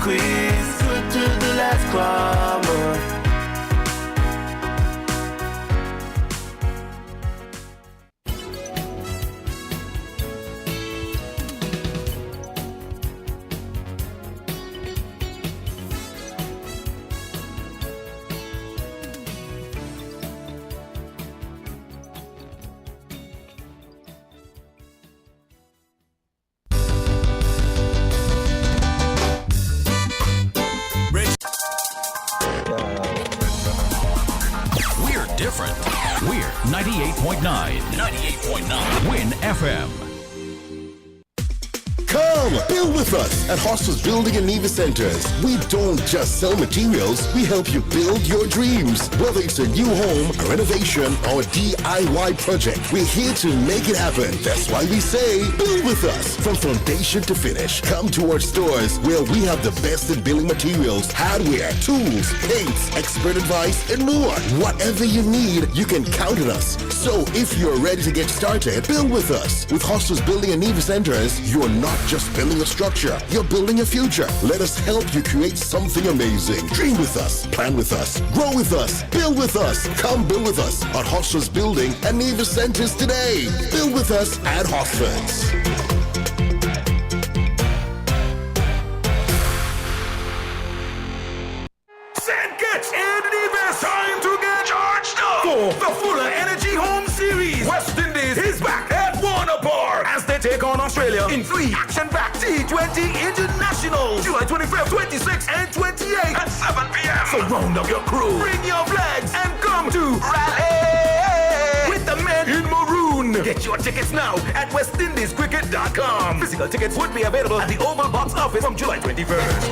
squeeze. Good to the last quarter. Different. We're 98.9. 98.9. Win FM. Come, build with us at Hostels Building and Nevis Centers. We don't just sell materials, we help you build your dreams. Whether it's a new home, a renovation, or a DIY project, we're here to make it happen. That's why we say, build with us. From foundation to finish, come to our stores where we have the best in building materials, hardware, tools, paints, expert advice, and more. Whatever you need, you can count on us. So if you're ready to get started, build with us. With Hostels Building and Nevis Centers, you're not just building a structure, you're building a future. Let us help you create something amazing. Dream with us, plan with us, grow with us, build with us. Come build with us at Hostels Building and Nevis Centers today. Build with us at Hostels. Send Gets in Nevis. Time to get charged up for the Fuller Energy Home Series. West Indies is back at Warner Park as they take on Australia in 3 action-packed T20 Internationals, July 25th, 26th, and 28th at 7 p.m. So round up your crew, bring your flags, and come to rally with the men in maroon. Get your tickets now at westindiescricket.com. Physical tickets would be available at the Oval Box office from July 21st.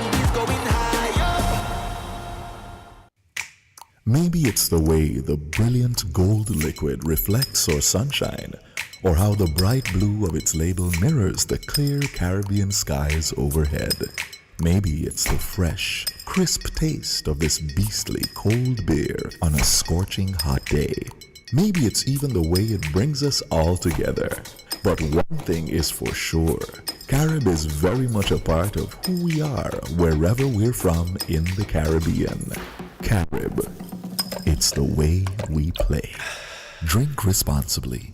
Maybe it's the way the brilliant gold liquid reflects our sunshine, or how the bright blue of its label mirrors the clear Caribbean skies overhead. Maybe it's the fresh, crisp taste of this beastly cold beer on a scorching hot day. Maybe it's even the way it brings us all together. But one thing is for sure, Carib is very much a part of who we are wherever we're from in the Caribbean. Carib, it's the way we play. Drink responsibly.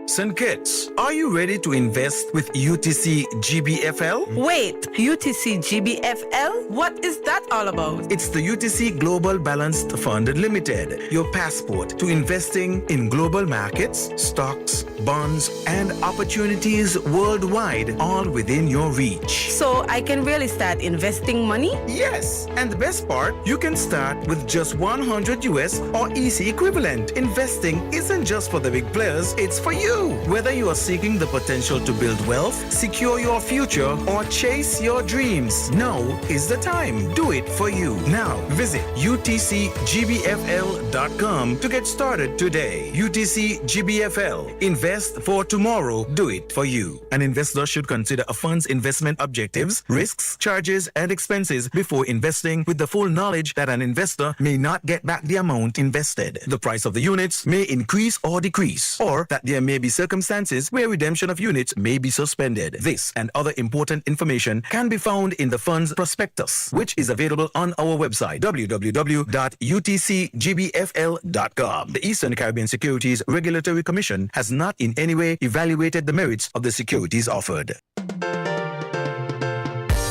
St. Kitts, are you ready to invest with UTC GBFL? Wait, UTC GBFL? What is that all about? It's the UTC Global Balanced Fund Limited, your passport to investing in global markets, stocks, bonds, and opportunities worldwide, all within your reach. So I can really start investing money? Yes, and the best part, you can start with just 100 US or EC equivalent. Investing isn't just for the big players, it's for you. Whether you are seeking the potential to build wealth, secure your future, or chase your dreams, now is the time. Do it for you. Now, visit utcgbfl.com to get started today. UTC GBFL. Invest for tomorrow. Do it for you. An investor should consider a fund's investment objectives, risks, charges, and expenses before investing with the full knowledge that an investor may not get back the amount invested. The price of the units may increase or decrease, or that there may be circumstances where redemption of units may be suspended. This and other important information can be found in the fund's prospectus, which is available on our website, www.utcgbfl.com. The Eastern Caribbean Securities Regulatory Commission has not in any way evaluated the merits of the securities offered.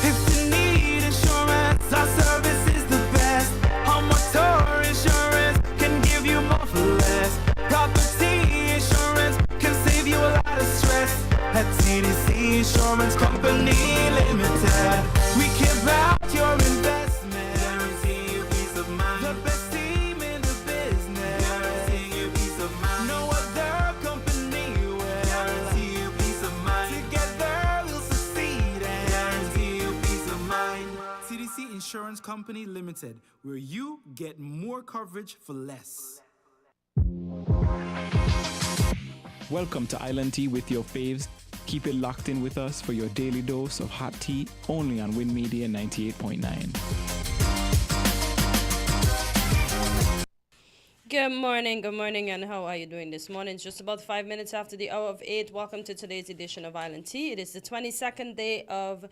If you need insurance, our service is the best. Home motor insurance can give you more for less. Property insurance can save you a lot of stress. At TDC Insurance Company Limited, we care about your investment, guarantee you peace of mind. The best team in the business, guarantee you peace of mind. No other company will guarantee you peace of mind. Together we'll succeed and guarantee you peace of mind. TDC Insurance Company Limited, where you get more coverage for less. Welcome to Island Tea with your faves. Keep it locked in with us for your daily dose of hot tea, only on Win Media 98.9. Good morning, and how are you doing this morning? It's just about 5 minutes after the hour of 8. Welcome to today's edition of Island Tea. It is the 22nd day of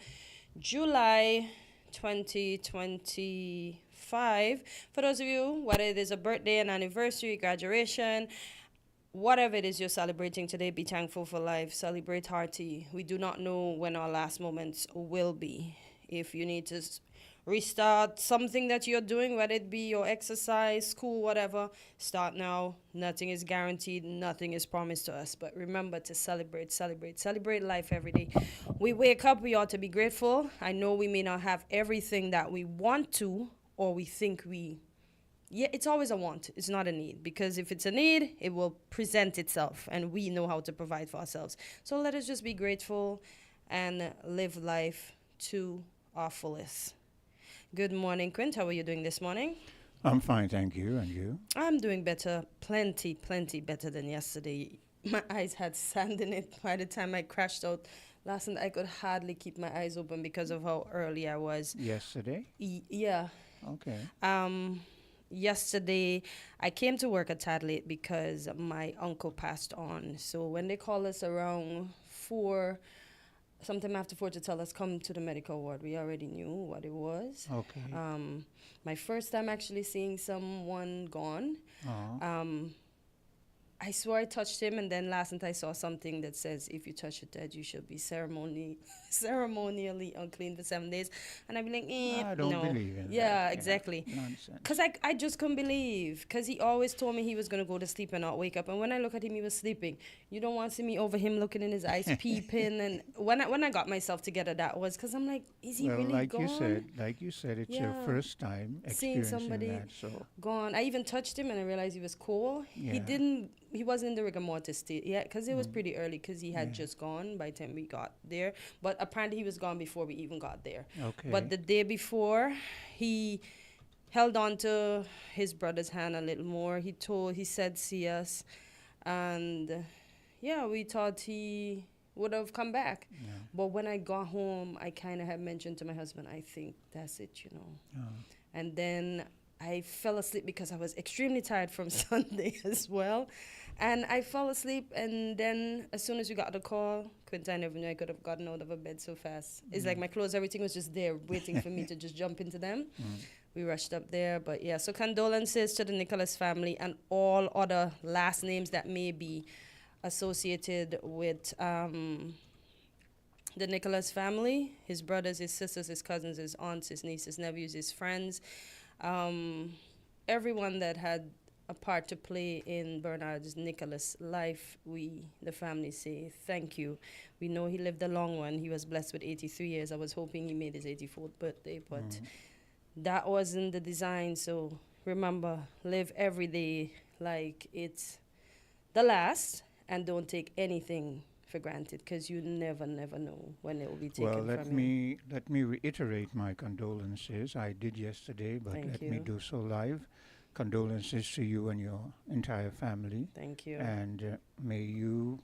July 2025. For those of you, whether it is a birthday, an anniversary, graduation, whatever it is you're celebrating today, be thankful for life. Celebrate hearty. We do not know when our last moments will be. If you need to restart something that you're doing, whether it be your exercise, school, whatever, start now. Nothing is guaranteed. Nothing is promised to us. But remember to celebrate life every day. We wake up, we ought to be grateful. I know we may not have everything that we want to or we think we... Yeah, it's always a want. It's not a need. Because if it's a need, it will present itself. And we know how to provide for ourselves. So let us just be grateful and live life to our fullest. Good morning, Quint. How are you doing this morning? I'm fine, thank you. And you? I'm doing better. Plenty better than yesterday. My eyes had sand in it by the time I crashed out. Last night I could hardly keep my eyes open because of how early I was. Yesterday? Yeah. Okay. Yesterday, I came to work a tad late because my uncle passed on. So when they call us around 4, sometime after 4 to tell us come to the medical ward, we already knew what it was. Okay. My first time actually seeing someone gone. I swore I touched him, and then last night I saw something that says if you touch a dead, you should be ceremonially unclean for 7 days. And I'd be like, I don't no. believe in that. Yeah, exactly. Nonsense. Because I just couldn't believe. Because he always told me he was going to go to sleep and not wake up. And when I look at him, he was sleeping. You don't want to see me over him looking in his eyes, peeping. And when I got myself together, that was because I'm like, is he really like gone? Like you said, it's your first time Seeing experiencing somebody that. So gone. I even touched him and I realized he was cold. Yeah. He wasn't in the rigor mortis state yet because it was pretty early because he had just gone by the time we got there. But apparently he was gone before we even got there. Okay. But the day before, he held on to his brother's hand a little more. He said, see us. And we thought he would have come back. Yeah. But when I got home, I kind of had mentioned to my husband, I think that's it, And then I fell asleep because I was extremely tired from Sunday as well. And I fell asleep, and then as soon as we got the call, Quinta, I never knew I could have gotten out of a bed so fast. It's like my clothes, everything was just there waiting for me to just jump into them. We rushed up there, but so condolences to the Nicholas family and all other last names that may be associated with the Nicholas family, his brothers, his sisters, his cousins, his aunts, his nieces, his nephews, his friends, everyone that had a part to play in Bernard's Nicholas' life. We, the family, say thank you. We know he lived a long one. He was blessed with 83 years. I was hoping he made his 84th birthday, but that wasn't the design. So remember, live every day like it's the last, and don't take anything for granted, because you never know when it will be taken from you. Let me reiterate my condolences. I did yesterday, but let me do so live. Condolences to you and your entire family. Thank you. And may you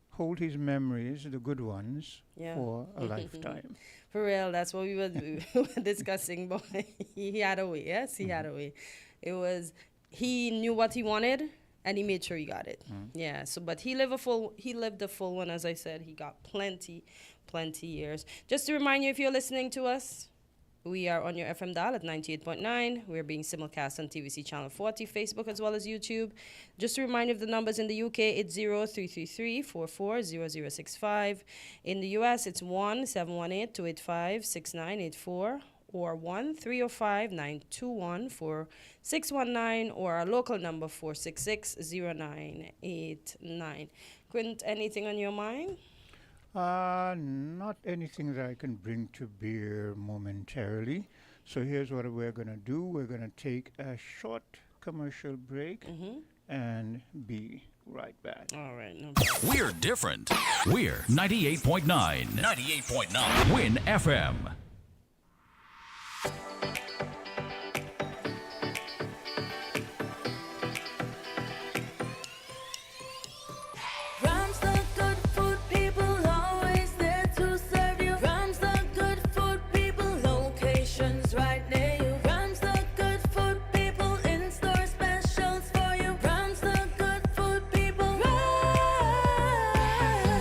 hold his memories, the good ones, for a lifetime. For real, that's what we were discussing. But he had a way. Yes, he had a way. It was, he knew what he wanted, and he made sure he got it. Yeah. So, but he lived a full one. As I said, he got plenty years. Just to remind you, if you're listening to us, we are on your FM dial at 98.9. We're being simulcast on TVC Channel 40, Facebook, as well as YouTube. Just to remind you of the numbers in the UK, it's 0333-440065. In the US, it's 1-718-285-6984 or 1-305-921-4619 or our local number 466-0989. Quint, anything on your mind? Not anything that I can bring to bear momentarily. So here's what we're going to do. We're going to take a short commercial break and be right back. All right. No We're different. We're 98.9. 98.9. Win FM.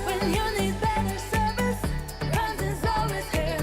When you need better service, Rams is always here.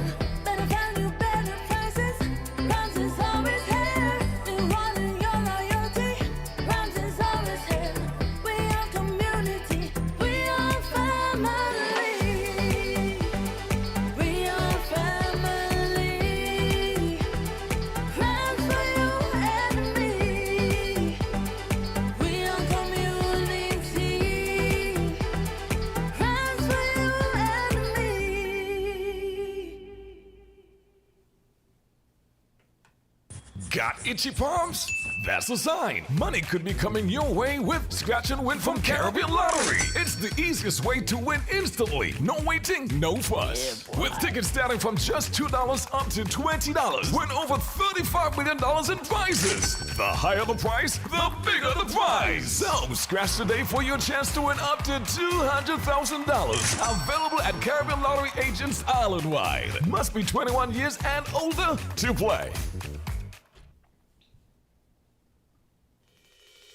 Got itchy palms? That's a sign. Money could be coming your way with Scratch and Win from Caribbean Lottery. It's the easiest way to win instantly. No waiting, no fuss. With tickets starting from just $2 up to $20. Win over $35 million in prizes. The higher the price, the bigger the prize. So scratch today for your chance to win up to $200,000. Available at Caribbean Lottery agents island-wide. Must be 21 years and older to play.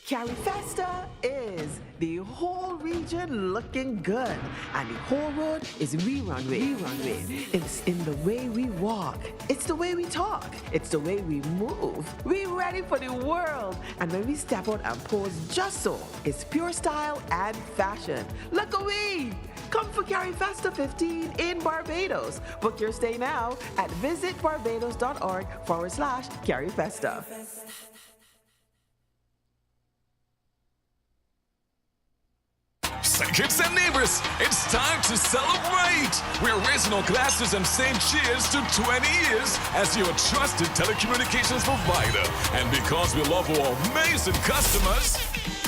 Carifesta is the whole region looking good, and the whole road is we run with. It's in the way we walk, it's the way we talk, it's the way we move. We ready for the world, and when we step out and pose just so, it's pure style and fashion. Look away! Come for Carifesta 15 in Barbados. Book your stay now at visitbarbados.org/Carifesta. St. Kitts and Nevis, it's time to celebrate! We're raising our glasses and saying cheers to 20 years as your trusted telecommunications provider. And because we love our amazing customers,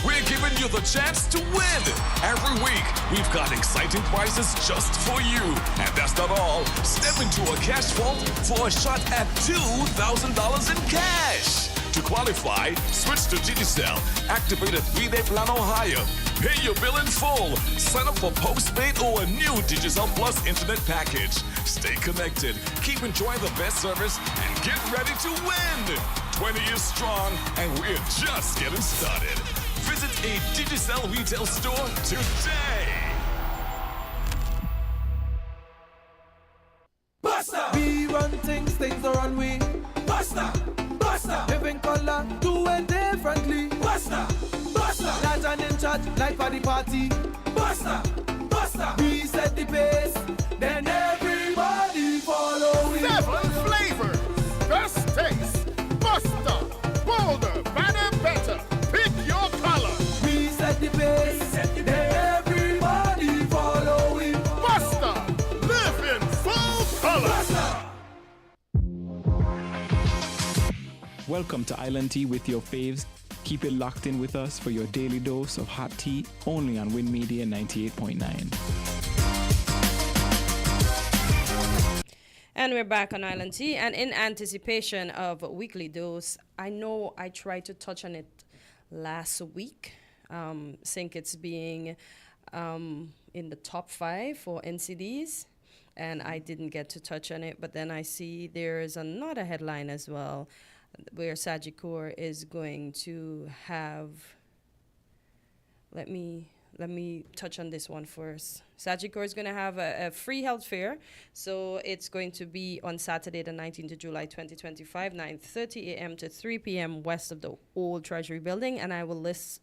we're giving you the chance to win. Every week, we've got exciting prizes just for you. And that's not all. Step into a cash vault for a shot at $2,000 in cash. To qualify, switch to Digicel, activate a 3-day plan or higher, pay your bill in full, sign up for postpaid or a new Digicel Plus internet package. Stay connected, keep enjoying the best service, and get ready to win. 20 years strong, and we're just getting started. Visit a Digicel retail store today. Buster! We run things, things are on we. Buster! Buster! Living color, do it differently. Buster! Buster! Large and in charge, like for the party. Buster! Buster! We set the pace, then everybody follow it. 7 flavors, best taste. Buster, bolder, better, better. Pick your color. We set the pace, then everybody follow it. Buster, live in full color. Buster! Welcome to Island Tea with your faves. Keep it locked in with us for your daily dose of hot tea only on Win Media 98.9. And we're back on Island Tea, and in anticipation of weekly dose, I know I tried to touch on it last week. Think it's being in the top 5 for NCDs, and I didn't get to touch on it, but then I see there's another headline as well where Sagicor is going to have, let me touch on this one first. Sagicor is going to have a free health fair. So it's going to be on Saturday, the 19th of July, 2025, 9:30 a.m. to 3 p.m. west of the old Treasury building. And I will list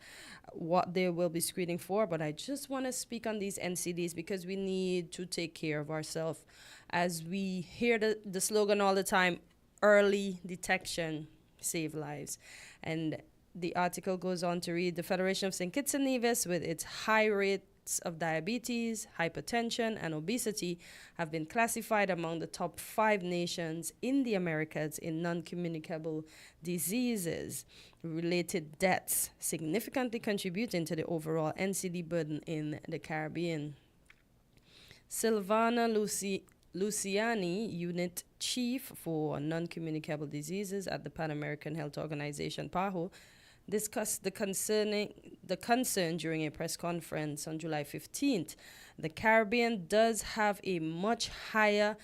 what they will be screening for. But I just want to speak on these NCDs because we need to take care of ourselves. As we hear the slogan all the time, early detection save lives. And the article goes on to read, the Federation of St. Kitts and Nevis, with its high rates of diabetes, hypertension, and obesity, have been classified among the top 5 nations in the Americas in non-communicable diseases related deaths, significantly contributing to the overall NCD burden in the Caribbean. Silvana Luciani, Unit Chief for Non-Communicable Diseases at the Pan American Health Organization, PAHO, discussed the concern during a press conference on July 15th. The Caribbean does have a much higher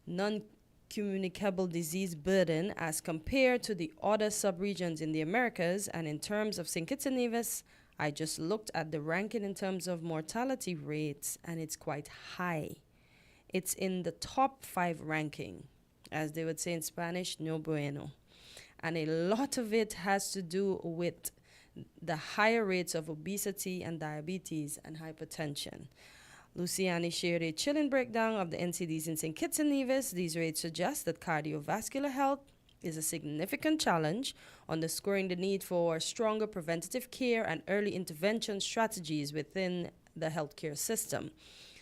non-communicable disease burden as compared to the other subregions in the Americas, and in terms of St. Kitts and Nevis, I just looked at the ranking in terms of mortality rates, and it's quite high. It's in the top 5 ranking, as they would say in Spanish, no bueno. And a lot of it has to do with the higher rates of obesity and diabetes and hypertension. Luciani shared a chilling breakdown of the NCDs in St. Kitts and Nevis. These rates suggest that cardiovascular health is a significant challenge, underscoring the need for stronger preventative care and early intervention strategies within the healthcare system.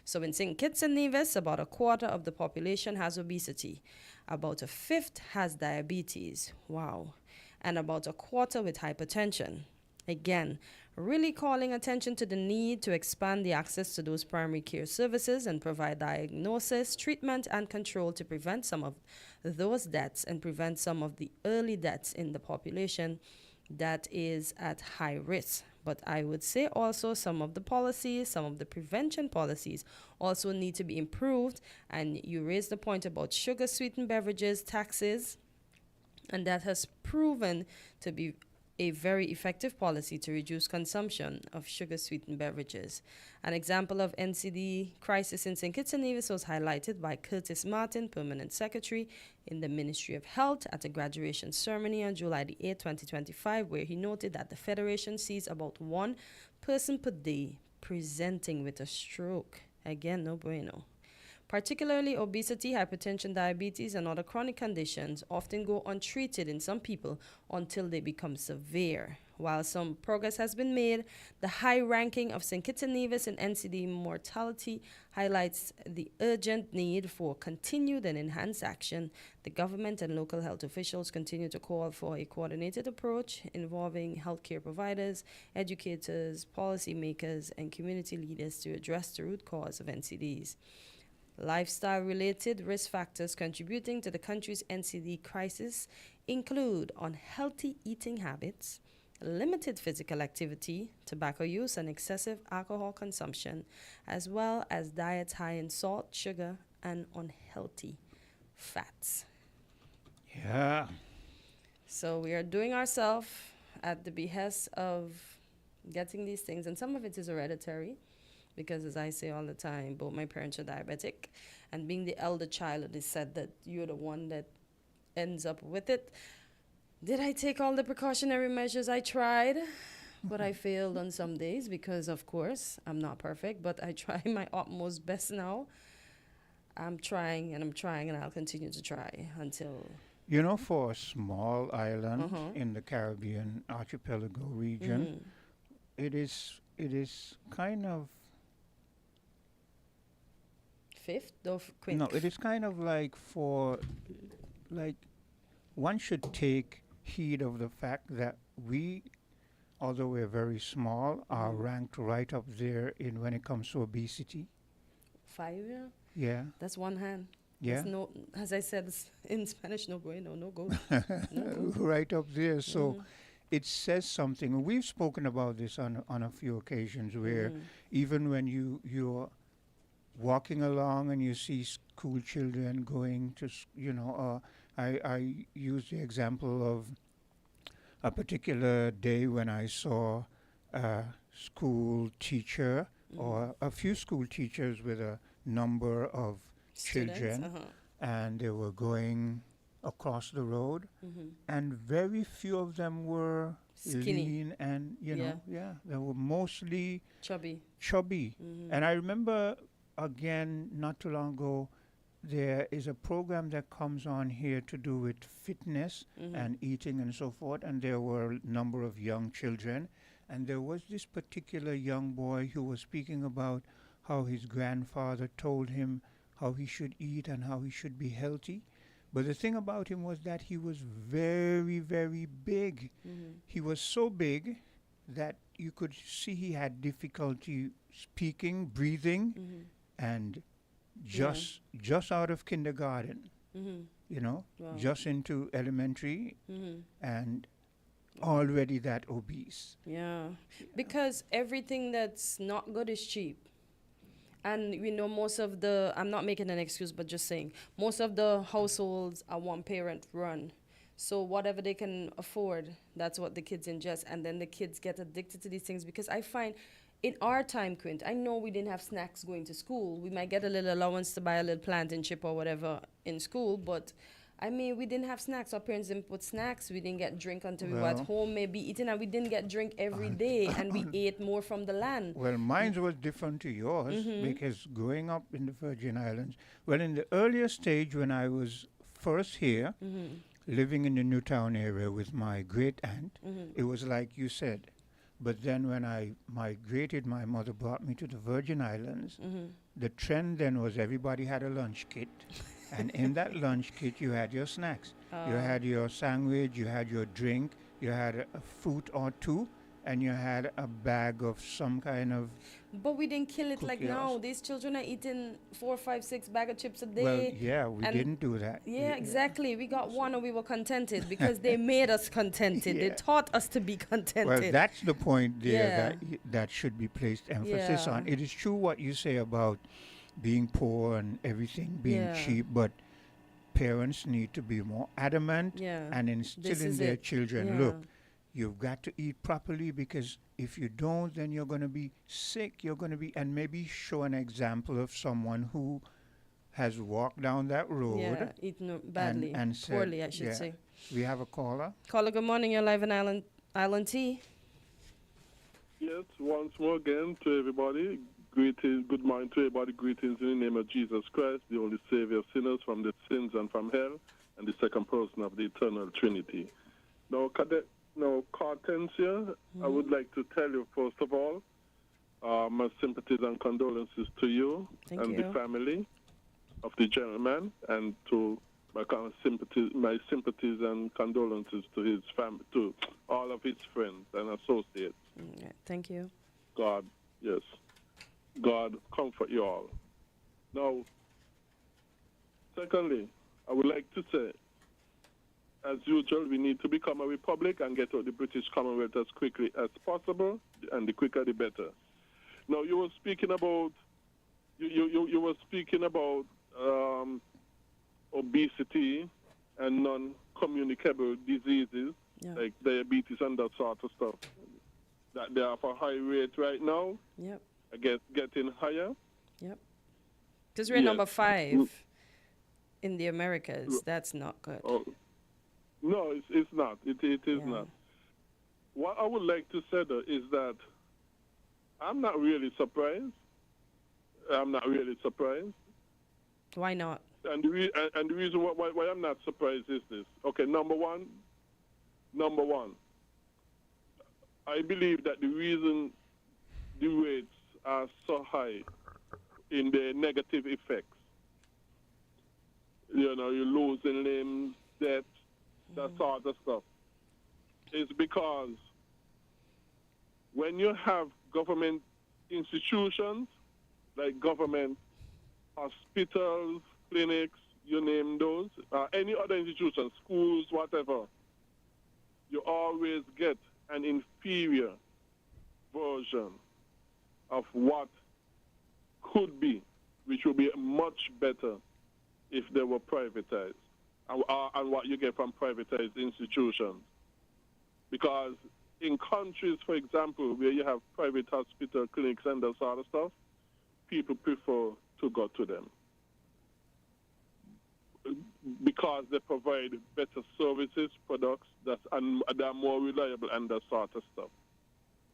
So in St. Kitts and Nevis, about a quarter of the population has obesity. About a fifth has diabetes. Wow. And about a quarter with hypertension. Again, really calling attention to the need to expand the access to those primary care services and provide diagnosis, treatment, and control to prevent some of those deaths and prevent some of the early deaths in the population that is at high risk. But I would say also some of the policies, some of the prevention policies also need to be improved. And you raised the point about sugar-sweetened beverages, taxes, and that has proven to be a very effective policy to reduce consumption of sugar-sweetened beverages. An example of NCD crisis in St. Kitts and Nevis was highlighted by Curtis Martin, Permanent Secretary in the Ministry of Health, at a graduation ceremony on July the 8th, 2025, where he noted that the Federation sees about one person per day presenting with a stroke. Again, no bueno. Particularly obesity, hypertension, diabetes, and other chronic conditions often go untreated in some people until they become severe. While some progress has been made, the high ranking of St. Kitts and Nevis in NCD mortality highlights the urgent need for continued and enhanced action. The government and local health officials continue to call for a coordinated approach involving healthcare providers, educators, policymakers, and community leaders to address the root cause of NCDs. Lifestyle-related risk factors contributing to the country's NCD crisis include unhealthy eating habits, limited physical activity, tobacco use, and excessive alcohol consumption, as well as diets high in salt, sugar, and unhealthy fats. Yeah. So we are doing ourselves at the behest of getting these things, and some of it is hereditary. Because as I say all the time, both my parents are diabetic, and being the elder child, it is said that you're the one that ends up with it. Did I take all the precautionary measures? I tried, but I failed on some days because, of course, I'm not perfect, but I try my utmost best now. I'm trying, and I'll continue to try until... You know, for a small island in the Caribbean archipelago region, it is kind of... Fifth of quick. No, it is kind of like one should take heed of the fact that we, although we're very small, are ranked right up there in when it comes to obesity. 5, yeah? Yeah. That's one hand. Yeah. That's no, as I said in Spanish, no bueno, no go. Right up there. So it says something. We've spoken about this on a few occasions where even when you're walking along and you see school children going to, I use the example of a particular day when I saw a school teacher or a few school teachers with a number of children, and they were going across the road, and very few of them were skinny, lean, and they were mostly chubby. And I remember, again, not too long ago, there is a program that comes on here to do with fitness and eating and so forth, and there were a number of young children, and there was this particular young boy who was speaking about how his grandfather told him how he should eat and how he should be healthy. But the thing about him was that he was very, very big. He was so big that you could see he had difficulty speaking, breathing, and just out of kindergarten, just into elementary, and already that obese. Yeah, because everything that's not good is cheap. And most of the, I'm not making an excuse, but just saying, most of the households are one parent run. So whatever they can afford, that's what the kids ingest. And then the kids get addicted to these things, because I find in our time, Quint, I know we didn't have snacks going to school. We might get a little allowance to buy a little plantain chip or whatever in school, but I mean, we didn't have snacks. Our parents didn't put snacks. We didn't get drink until we were at home, maybe eating, and we didn't get drink every day, and we ate more from the land. Well, mine was different to yours, because growing up in the Virgin Islands, well, in the earlier stage when I was first here, living in the Newtown area with my great aunt, it was like you said. But then when I migrated, my mother brought me to the Virgin Islands. Mm-hmm. The trend then was everybody had a lunch kit. And in that lunch kit, you had your snacks. You had your sandwich, you had your drink, you had a fruit or two, and you had a bag of some kind of. But we didn't kill it like cookie or now. s- These children are eating 4, 5, 6 bag of chips a day. Well, yeah, we and didn't do that. Yeah, exactly. We got one and we were contented because they made us contented. They Yeah. taught us to be contented. Well, that's the point there Yeah. that should be placed emphasis Yeah. on. It is true what you say about being poor and everything being Yeah. cheap, but parents need to be more adamant Yeah. and instill This in is their it. children, Yeah. look, you've got to eat properly, because if you don't, then you're going to be sick. You're going to be, and maybe show an example of someone who has walked down that road. Yeah, eating badly, and said, poorly, I should yeah. say. We have a caller. Caller, good morning. You're live in Island T. Yes, once more again to everybody. Greetings, good morning to everybody. Greetings in the name of Jesus Christ, the only Savior of sinners from the sins and from hell, and the second person of the eternal Trinity. Now, Cartensia, I would like to tell you, first of all, my sympathies and condolences to you Thank and you. the family of the gentleman, and to my sympathies and condolences to his family, to all of his friends and associates. Yeah, thank you. God, yes. God comfort you all. Now, secondly, I would like to say, as usual, we need to become a republic and get out the British Commonwealth as quickly as possible, and the quicker the better. Now, you were speaking about obesity and non-communicable diseases like diabetes and that sort of stuff. That they are for high rate right now. Yep. I guess getting higher. Yep. Because we're number 5 in the Americas. That's not good. Oh, no, it's not. It is not. What I would like to say, though, is that I'm not really surprised. Why not? And the reason why I'm not surprised is this. Okay, number one, I believe that the reason the rates are so high in the negative effects, you're losing limbs, death, that sort of stuff, is because when you have government institutions, like government hospitals, clinics, you name those, any other institution, schools, whatever, you always get an inferior version of what could be, which would be much better if they were privatized, and what you get from privatized institutions. Because in countries, for example, where you have private hospital, clinics, and that sort of stuff, people prefer to go to them because they provide better services, products that are more reliable and that sort of stuff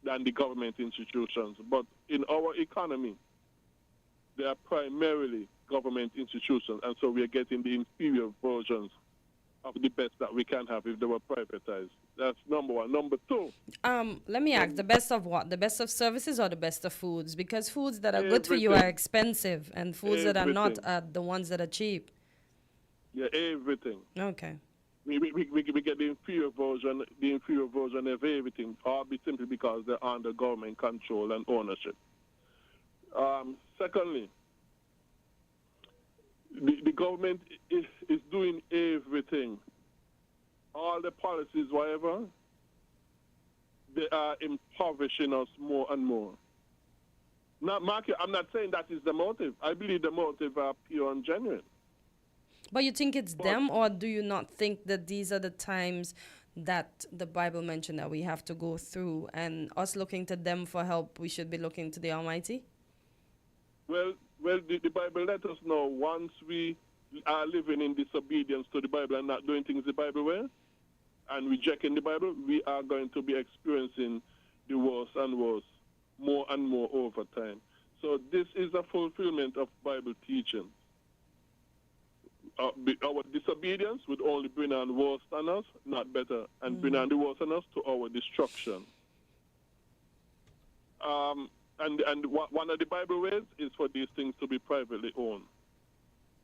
than the government institutions. But in our economy, they are primarily government institutions, and so we are getting the inferior versions of the best that we can have if they were privatized. That's number one. Number two. Let me ask, the best of what? The best of services or the best of foods? Because foods that are good for you are expensive, and foods that are not are the ones that are cheap. Yeah, everything. Okay. We get the inferior version of everything, all simply because they're under government control and ownership. Secondly, the government is doing everything. All the policies, whatever, they are impoverishing us more and more. Now, Mark, I'm not saying that is the motive. I believe the motive are pure and genuine. But you think it's them, or do you not think that these are the times that the Bible mentioned that we have to go through, and us looking to them for help, we should be looking to the Almighty? Well, the Bible let us know once we are living in disobedience to the Bible and not doing things the Bible way, and rejecting the Bible, we are going to be experiencing the worse and worse, more and more over time. So this is a fulfillment of Bible teaching. Our disobedience would only bring on worse on us, not better, and bring on the worse on us to our destruction. One of the Bible ways is for these things to be privately owned.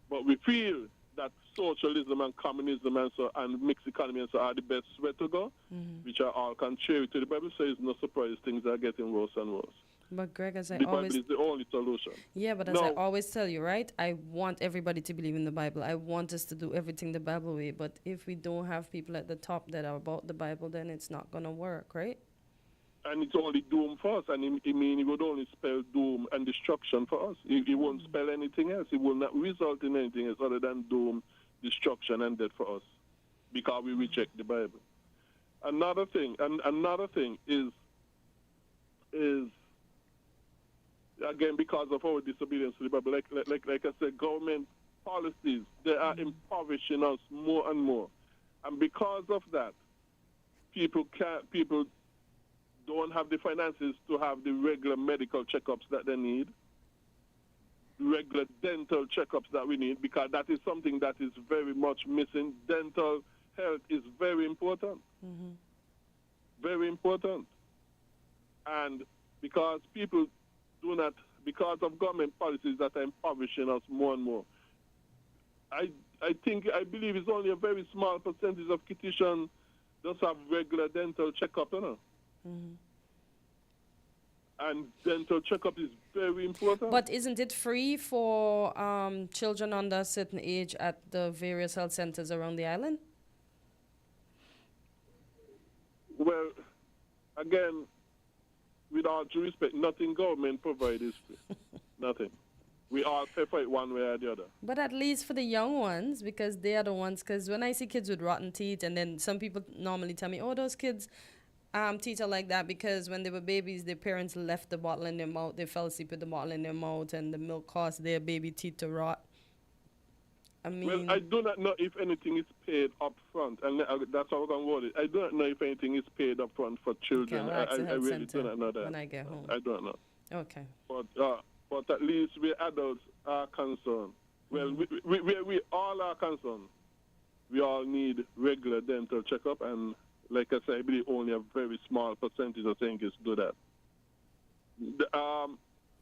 But we feel that socialism and communism and mixed economy and so are the best way to go, which are all contrary to the Bible. So it's no surprise things are getting worse and worse. But Greg, as I the always... Bible is the only solution. Yeah, but as I always tell you, right? I want everybody to believe in the Bible. I want us to do everything the Bible way. But if we don't have people at the top that are about the Bible, then it's not going to work, right? And it's only doom for us. And it would only spell doom and destruction for us. It won't spell anything else. It will not result in anything else other than doom, destruction, and death for us, because we reject the Bible. Another thing is again, because of our disobedience to the Bible, like I said, government policies, they are impoverishing us more and more. And because of that, people don't have the finances to have the regular medical checkups that they need, regular dental checkups that we need, because that is something that is very much missing. Dental health is very important. Very important. And because people do not, because of government policies that are impoverishing us more and more, I believe it's only a very small percentage of Kititians just have regular dental checkup, you know. And dental checkup is very important. But isn't it free for children under a certain age at the various health centers around the island? Well, again, with all due respect, nothing government provides is free. Nothing. We all pay for it one way or the other. But at least for the young ones, because they are the ones, because when I see kids with rotten teeth, and then some people normally tell me, oh, those kids' teeth are like that because when they were babies, their parents left the bottle in their mouth, they fell asleep with the bottle in their mouth, and the milk caused their baby teeth to rot. I mean... Well, I do not know if anything is paid up front, and that's how we're going to word it. I do not know if anything is paid up front for children. Okay, I really do not know that. When I get home. I don't know. Okay. But at least we adults are concerned. Well, we all are concerned. We all need regular dental checkup, and like I said, I believe only a very small percentage of things do that.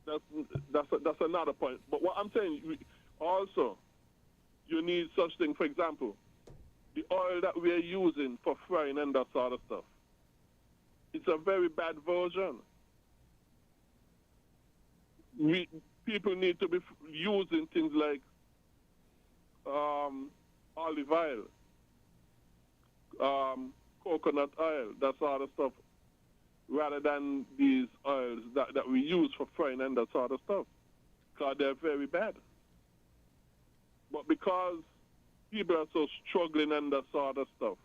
That's another point. But what I'm saying, also, you need such thing. For example, the oil that we are using for frying and that sort of stuff. It's a very bad version. People need to be using things like olive oil, coconut oil, that sort of stuff, rather than these oils that we use for frying and that sort of stuff, because they're very bad. But because people are so struggling and that sort of stuff,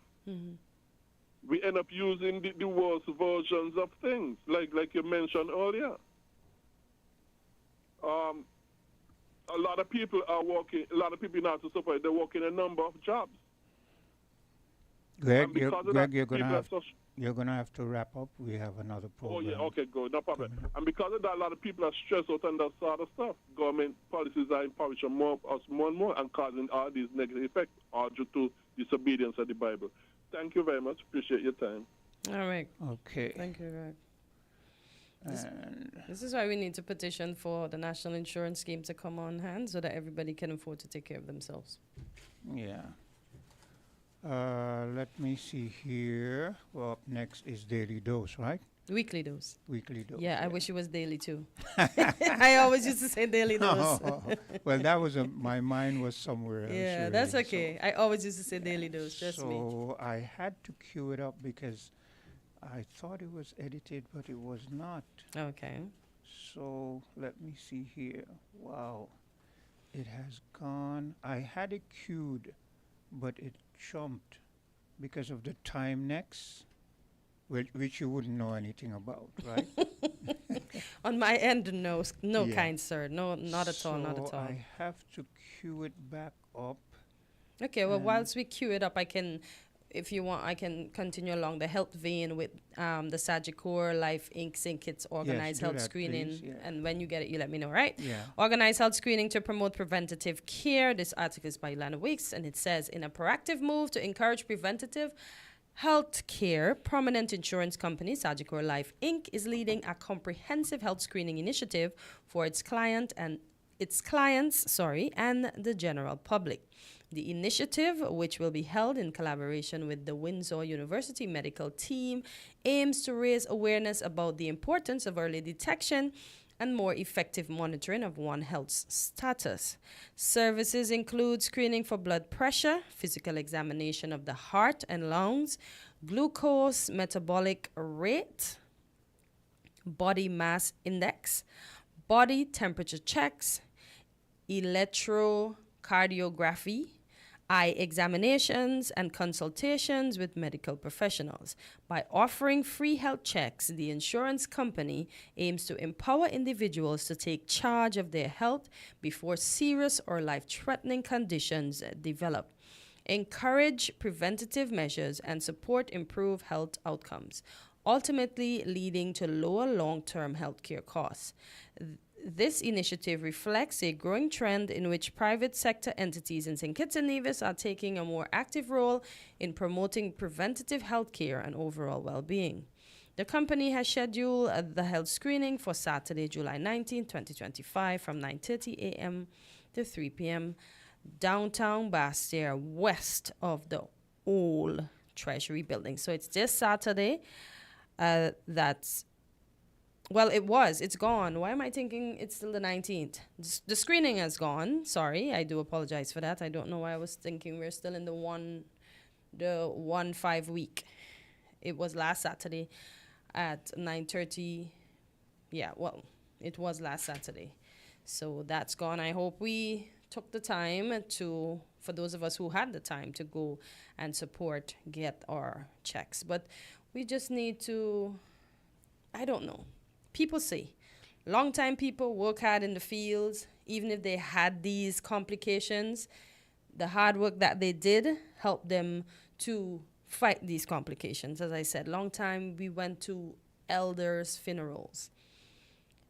we end up using the worst versions of things, like you mentioned earlier. A lot of people are working, a lot of people now to support, they're working a number of jobs. Greg, you're going to have to wrap up. We have another program. Oh, yeah, okay, good, no problem. And because of that, a lot of people are stressed out and that sort of stuff. Government policies are impoverishing us more and more and causing all these negative effects, all due to disobedience of the Bible. Thank you very much. Appreciate your time. All right. Okay. Thank you, Greg. This is why we need to petition for the National Insurance Scheme to come on hand so that everybody can afford to take care of themselves. Yeah. Let me see here. Well, up next is Daily Dose, right? Weekly Dose. Weekly Dose. Yeah, I wish it was daily too. I always used to say Daily Dose. Well, that was my mind was somewhere else. Yeah, really, that's okay. I always used to say Daily Dose. That's me. So I had to cue it up because I thought it was edited, but it was not. Okay. So let me see here. Wow. It has gone. I had it queued, but it jumped because of the time next, which you wouldn't know anything about, right? On my end, no, Yeah. kind sir. No, not at all, not at all. I have to queue it back up. Okay, well, whilst we queue it up, I can, if you want, I can continue along the health vein with the Sagicor Life Inc. St. Kitts organized do health that, screening. please, yeah. And when you get it, you let me know, right? Yeah. Organized health screening to promote preventative care. This article is by Lana Weeks, and it says, in a proactive move to encourage preventative Healthcare, prominent insurance company Sagicor Life Inc. is leading a comprehensive health screening initiative for its clients and the general public. The initiative, which will be held in collaboration with the Windsor University medical team, aims to raise awareness about the importance of early detection and more effective monitoring of one's health status. Services include screening for blood pressure, physical examination of the heart and lungs, glucose metabolic rate, body mass index, body temperature checks, electrocardiography, eye examinations, and consultations with medical professionals. By offering free health checks, the insurance company aims to empower individuals to take charge of their health before serious or life-threatening conditions develop, encourage preventative measures, and support improved health outcomes, ultimately leading to lower long-term healthcare costs. This initiative reflects a growing trend in which private sector entities in St. Kitts and Nevis are taking a more active role in promoting preventative health care and overall well-being. The company has scheduled the health screening for Saturday, July 19, 2025 from 9:30 a.m. to 3 p.m. downtown Bastia, west of the old Treasury building. So it's this Saturday. It's gone. Why am I thinking it's still the 19th? The screening has gone. Sorry, I do apologize for that. I don't know why I was thinking we're still in the 1-5 week. It was last Saturday at 9:30. Yeah, well, it was last Saturday. So that's gone. I hope we took the time for those of us who had the time to go and get our checks. But we just need to, I don't know. People say, long-time people work hard in the fields, even if they had these complications. The hard work that they did helped them to fight these complications. As I said, long time we went to elders' funerals.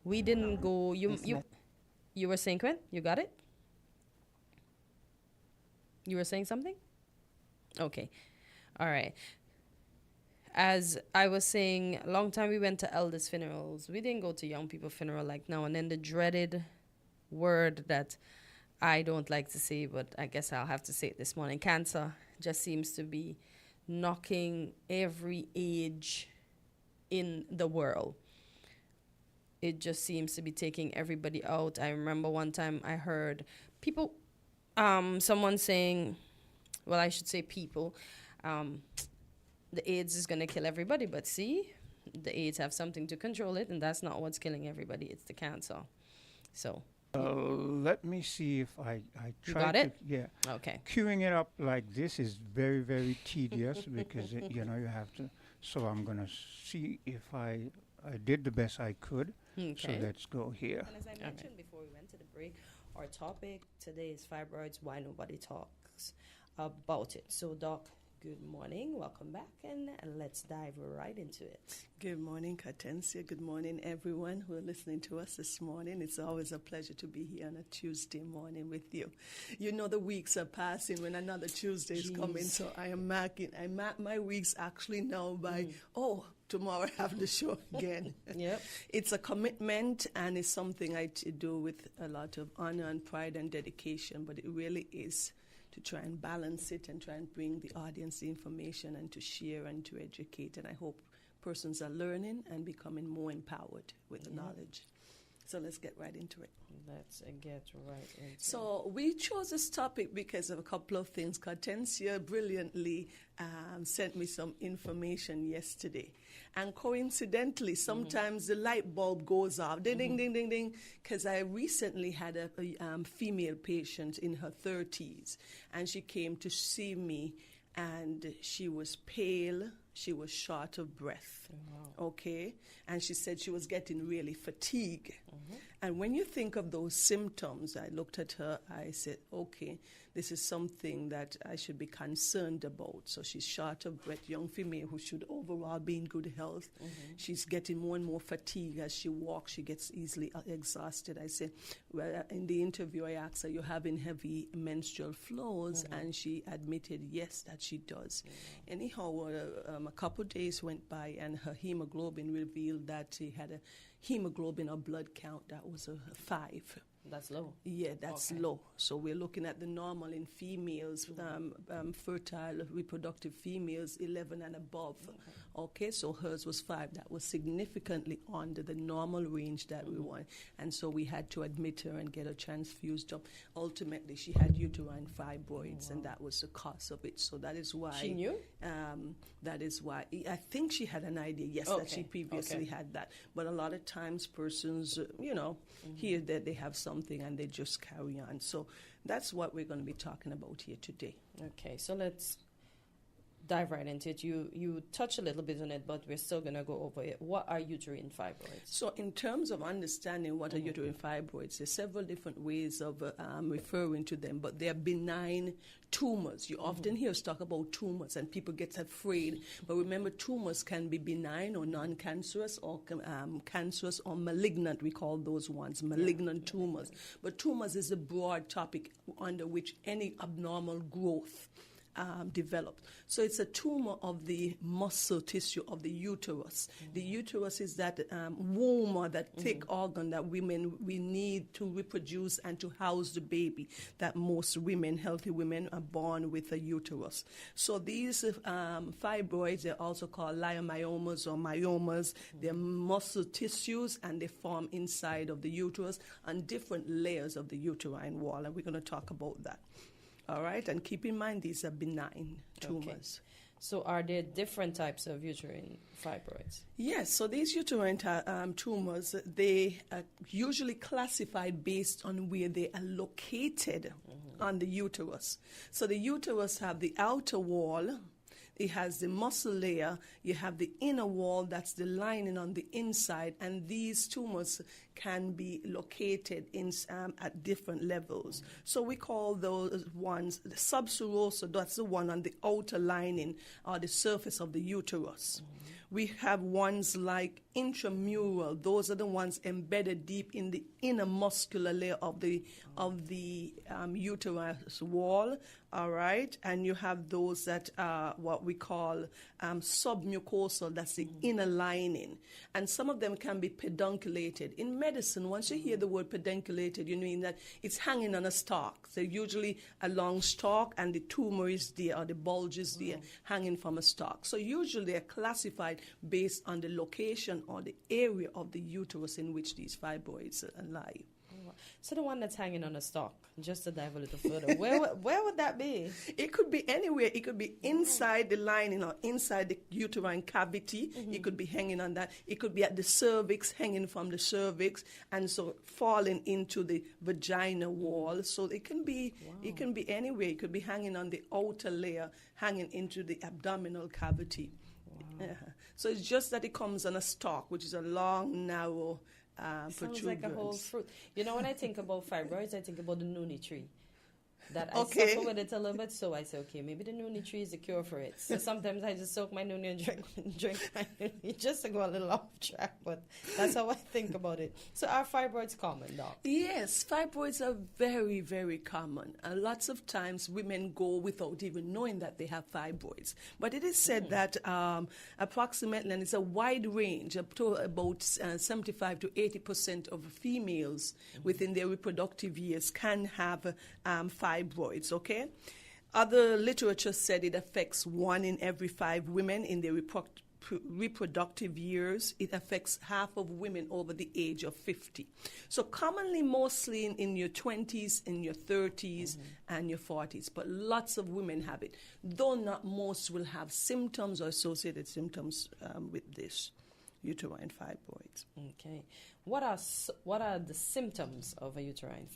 We didn't go. You were saying, Quinn? You got it? You were saying something? Okay. All right. As I was saying, a long time we went to elders' funerals. We didn't go to young people funeral like now. And then the dreaded word that I don't like to say, but I guess I'll have to say it this morning. Cancer just seems to be knocking every age in the world. It just seems to be taking everybody out. I remember one time I heard people, someone saying, well, I should say people, the AIDS is going to kill everybody, but see, the AIDS have something to control it, and that's not what's killing everybody. It's the cancer. So. Let me see if I You try got to, it? yeah. Okay. Queuing it up like this is very, very tedious because, you have to, so I'm going to see if I did the best I could. Okay. So let's go here. And as I mentioned before we went to the break, our topic today is fibroids, why nobody talks about it. So, Doc, good morning. Welcome back, and let's dive right into it. Good morning, Katensia. Good morning, everyone who are listening to us this morning. It's always a pleasure to be here on a Tuesday morning with you. You know the weeks are passing when another Tuesday is coming, so I mark my weeks actually now by, tomorrow I have the show again. Yep. It's a commitment, and it's something I do with a lot of honor and pride and dedication, but it really is to try and balance it and try and bring the audience the information and to share and to educate. And I hope persons are learning and becoming more empowered with the knowledge. So let's get right into it. Let's get right into it. So we chose this topic because of a couple of things. Cartencia brilliantly sent me some information yesterday. And coincidentally, sometimes the light bulb goes off. Ding, ding, ding, ding, ding. Because I recently had a female patient in her 30s. And she came to see me. And she was pale. She was short of breath. Wow. Okay? And she said she was getting really fatigued. And when you think of those symptoms, I looked at her, I said, okay, this is something that I should be concerned about. So she's short of breath, young female who should overall be in good health. She's getting more and more fatigue as she walks. She gets easily exhausted. I said, well, in the interview, I asked her, you're having heavy menstrual flows? And she admitted, yes, that she does. Anyhow, a couple of days went by and her hemoglobin revealed that she had a hemoglobin or blood count that was a 5. That's low. Yeah, that's low. So we're looking at the normal in females, fertile reproductive females, 11 and above. Okay, so hers was 5. That was significantly under the normal range that we want. And so we had to admit her and get her transfused up. Ultimately, she had uterine fibroids, and that was the cause of it. So that is why... She knew? That is why... I think she had an idea, yes, that she previously had that. But a lot of times persons, hear that they have something and they just carry on. So that's what we're going to be talking about here today. Okay, so let's dive right into it. You touch a little bit on it, but we're still going to go over it. What are uterine fibroids? So in terms of understanding what are uterine fibroids, there's several different ways of referring to them, but they're benign tumors. You often hear us talk about tumors and people get afraid, but remember tumors can be benign or non-cancerous or cancerous or malignant. We call those ones malignant tumors. But tumors is a broad topic under which any abnormal growth developed. So it's a tumor of the muscle tissue of the uterus. The uterus is that womb or that thick organ that we need to reproduce and to house the baby, that most women, healthy women, are born with a uterus. So these fibroids, they're also called leiomyomas or myomas. They're muscle tissues and they form inside of the uterus on different layers of the uterine wall, and we're going to talk about that. All right, and keep in mind these are benign tumors. Okay. So are there different types of uterine fibroids? Yes, so these uterine tumors, they are usually classified based on where they are located on the uterus. So the uterus have the outer wall, it has the muscle layer, you have the inner wall, that's the lining on the inside, and these tumors can be located at different levels. So we call those ones the subserosa, that's the one on the outer lining or the surface of the uterus. We have ones like intramural. Those are the ones embedded deep in the inner muscular layer of the uterus wall. All right, and you have those that are what we call submucosal. That's the inner lining, and some of them can be pedunculated. In medicine, once you hear the word pedunculated, you mean that it's hanging on a stalk. So usually a long stalk, and the tumor is there or the bulge is there, hanging from a stalk. So usually they're classified based on the location or the area of the uterus in which these fibroids lie. So the one that's hanging on a stalk, just to dive a little further, where would that be? It could be anywhere. It could be inside the lining or inside the uterine cavity. It could be hanging on that. It could be at the cervix, hanging from the cervix, and so falling into the vagina wall. So it can be anywhere. It could be hanging on the outer layer, hanging into the abdominal cavity. So it's just that it comes on a stalk, which is a long, narrow sounds like a whole fruit. You know, when I think about fibroids, I think about the noni tree. That I Okay. suffer with it a little bit, so I say, okay, maybe the noni tree is the cure for it. So sometimes I just soak my noni and drink my noni just to go a little off track, but that's how I think about it. So are fibroids common, Doc? Yes, fibroids are very, very common. Lots of times women go without even knowing that they have fibroids. But it is said that approximately, and it's a wide range, up to about 75 to 80% of females within their reproductive years can have fibroids, okay? Other literature said it affects 1 in every 5 women in their reproductive years. It affects half of women over the age of 50. So commonly, mostly in your 20s, in your 30s, and your 40s. But lots of women have it, though not most will have symptoms or associated symptoms with this uterine fibroids. Okay. What are the symptoms of a uterine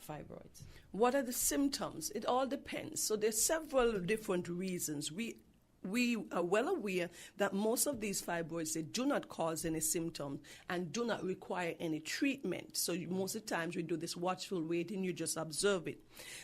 fibroids? What are the symptoms? It all depends. So there's several different reasons. We we are well aware that most of these fibroids, they do not cause any symptoms and do not require any treatment. So most of the times we do this watchful waiting, you just observe it.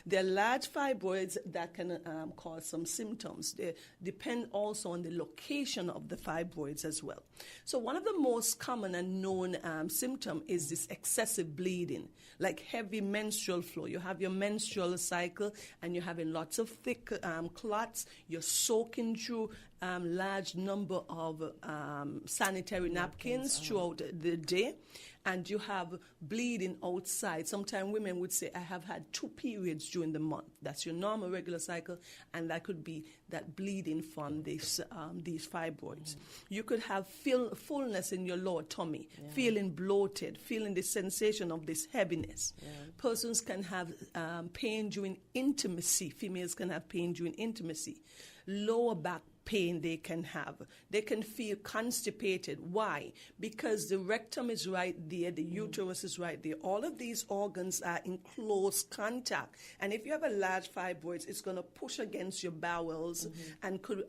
There are large fibroids that can cause some symptoms. They depend also on the location of the fibroids as well. So one of the most common and known symptom is this excessive bleeding, like heavy menstrual flow. You have your menstrual cycle and you're having lots of thick clots. You're soaking through large number of sanitary napkins throughout the day, and you have bleeding outside. Sometimes women would say, I have had 2 periods during the month. That's your normal regular cycle, and that could be that bleeding from these fibroids. You could have fullness in your lower tummy, feeling bloated, feeling the sensation of this heaviness. Persons can have pain during intimacy. Females can have pain during intimacy. Lower back pain they can have. They can feel constipated. Why? Because the rectum is right there, the uterus is right there. All of these organs are in close contact. And if you have a large fibroids, it's going to push against your bowels and could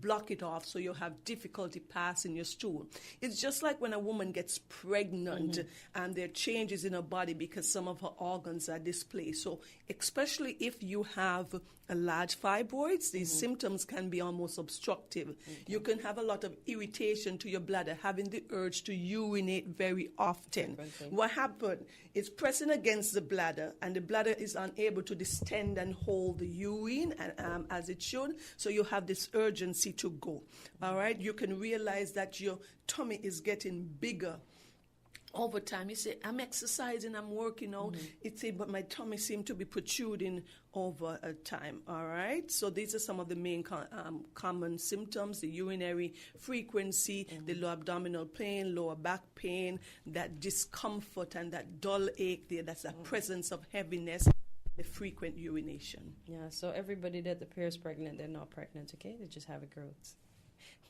block it off, so you'll have difficulty passing your stool. It's just like when a woman gets pregnant and there are changes in her body because some of her organs are displaced. So especially if you have a large fibroids, these symptoms can be almost obstructive. You can have a lot of irritation to your bladder, having the urge to urinate very often. What happened is pressing against the bladder, and the bladder is unable to distend and hold the urine as it should, so you have this urgency to go. All right? You can realize that your tummy is getting bigger. Over time, you say, I'm exercising, I'm working out. It's but my tummy seems to be protruding over time, all right? So these are some of the main common symptoms: the urinary frequency, the low abdominal pain, lower back pain, that discomfort and that dull ache there, that's a presence of heaviness, the frequent urination. Yeah, so everybody that appears pregnant, they're not pregnant, okay? They just have a growth.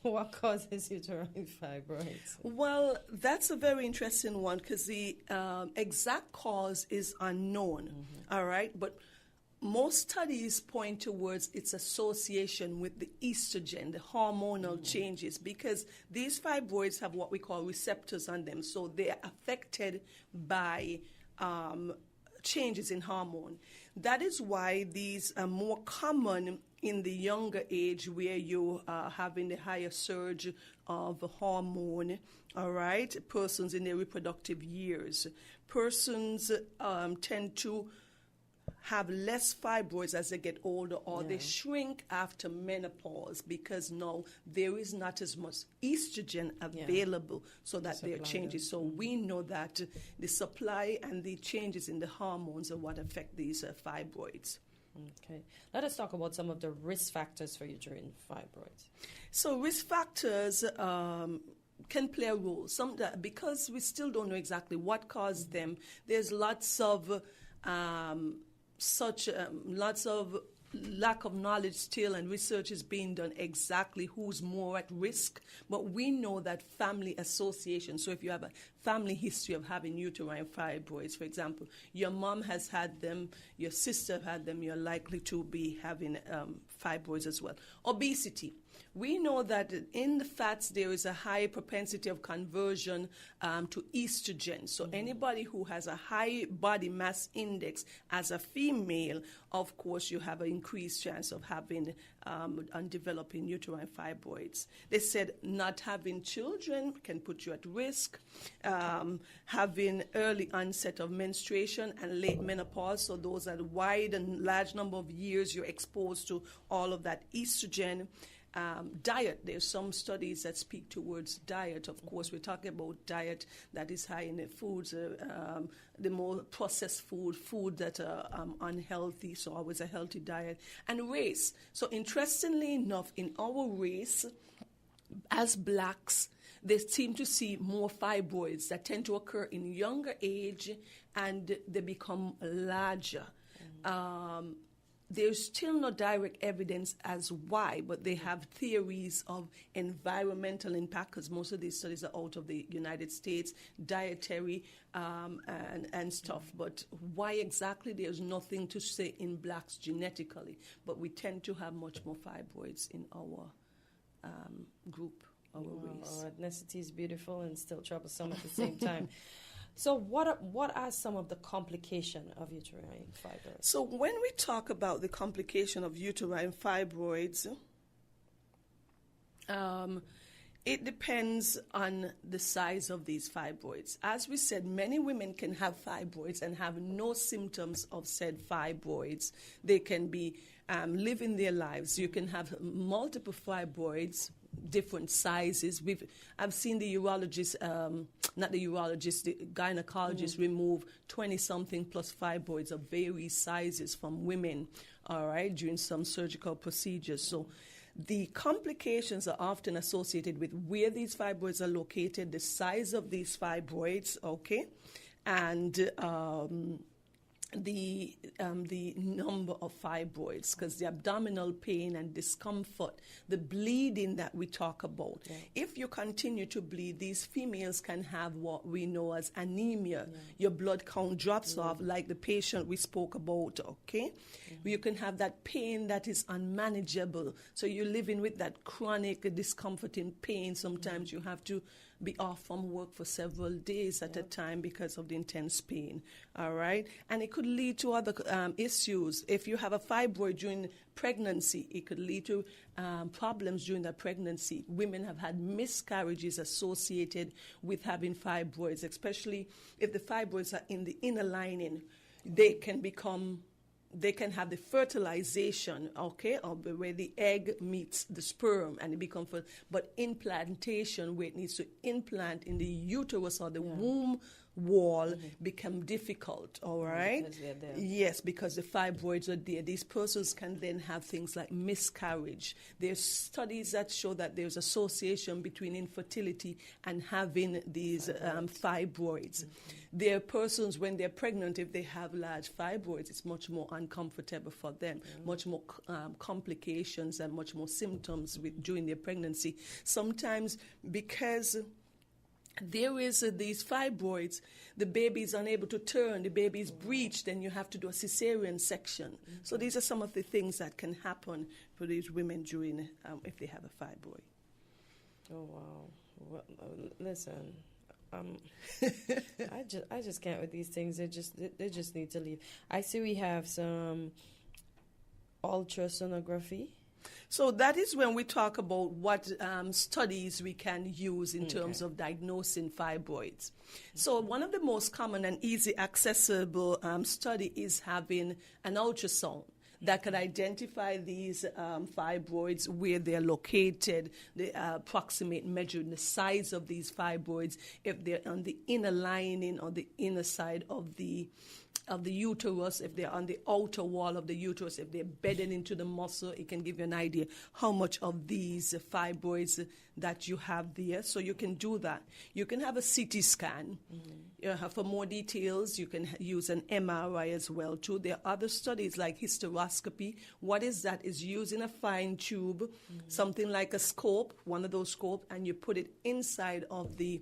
What causes uterine fibroids? Well, that's a very interesting one because the exact cause is unknown, all right? But most studies point towards its association with the estrogen, the hormonal changes, because these fibroids have what we call receptors on them. So they are affected by changes in hormone. That is why these are more common in the younger age, where you are having the higher surge of hormone, all right? Persons in their reproductive years. Persons tend to have less fibroids as they get older, or they shrink after menopause, because now there is not as much estrogen available, so that there are changes. So we know that the supply and the changes in the hormones are what affect these fibroids. Okay. Let us talk about some of the risk factors for uterine fibroids. So risk factors can play a role. Because we still don't know exactly what caused them, there's lots of lack of knowledge still, and research is being done exactly who's more at risk. But we know that family association, so if you have a family history of having uterine fibroids, for example, your mom has had them, your sister had them, you're likely to be having fibroids as well. Obesity. We know that in the fats there is a high propensity of conversion to estrogen. So anybody who has a high body mass index as a female, of course, you have an increased chance of having and developing uterine fibroids. They said not having children can put you at risk. Having early onset of menstruation and late menopause, so those are wide and large number of years you're exposed to all of that estrogen. Diet, there's some studies that speak towards diet. Of course, we're talking about diet that is high in the foods, the more processed food that are unhealthy, so always a healthy diet. And race. So interestingly enough, in our race, as blacks, they seem to see more fibroids that tend to occur in younger age, and they become larger. There's still no direct evidence as why, but they have theories of environmental impact, because most of these studies are out of the United States, dietary and stuff. But why exactly, there's nothing to say in blacks genetically, but we tend to have much more fibroids in our group, our race. Our ethnicity is beautiful and still troublesome at the same time. So what are some of the complications of uterine fibroids? So when we talk about the complication of uterine fibroids, it depends on the size of these fibroids. As we said, many women can have fibroids and have no symptoms of said fibroids. They can be living their lives. You can have multiple fibroids, different sizes. I've seen the urologist, not the urologist, the gynecologist remove 20-something plus fibroids of various sizes from women, all right, during some surgical procedures. So the complications are often associated with where these fibroids are located, the size of these fibroids, okay, and the number of fibroids, because the abdominal pain and discomfort, the bleeding that we talk about. Yeah. If you continue to bleed, these females can have what we know as anemia. Yeah. Your blood count drops off, like the patient we spoke about, okay? You can have that pain that is unmanageable. So you're living with that chronic discomforting pain. Sometimes you have to be off from work for several days at a time because of the intense pain, all right? And it could lead to other issues. If you have a fibroid during pregnancy, it could lead to problems during the pregnancy. Women have had miscarriages associated with having fibroids, especially if the fibroids are in the inner lining. They can have the fertilization, okay, of where the egg meets the sperm and it becomes, but implantation, where it needs to implant in the uterus or the womb wall, become difficult, all right? Because they're there. Yes, because the fibroids are there. These persons can then have things like miscarriage. There's studies that show that there's association between infertility and having these fibroids. There are persons, when they're pregnant, if they have large fibroids, it's much more uncomfortable for them, much more complications and much more symptoms during their pregnancy. Sometimes because there is these fibroids, the baby is unable to turn, the baby is breached, and you have to do a cesarean section. So these are some of the things that can happen for these women during if they have a fibroid. Oh, wow. Well, listen, I just can't with these things. They just need to leave. I see we have some ultrasonography. So that is when we talk about what studies we can use in terms of diagnosing fibroids. So one of the most common and easy accessible study is having an ultrasound that could identify these fibroids, where they're located, the approximate measure, the size of these fibroids, if they're on the inner lining or the inner side of the uterus, if they're on the outer wall of the uterus, if they're bedded into the muscle, it can give you an idea how much of these fibroids that you have there. So you can do that. You can have a CT scan. For more details, you can use an MRI as well too. There are other studies like hysteroscopy. What is that? Is using a fine tube, something like a scope, one of those scopes, and you put it inside the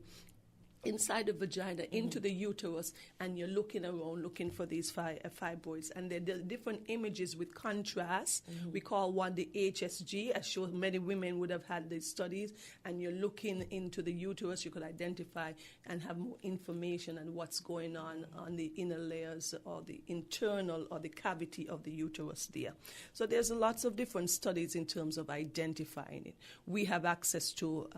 vagina, into the uterus, and you're looking around looking for these fibroids. And there are different images with contrast. We call one the HSG. I'm sure many women would have had these studies. And you're looking into the uterus, you could identify and have more information on what's going on the inner layers or the internal or the cavity of the uterus there. So there's lots of different studies in terms of identifying it. We have access to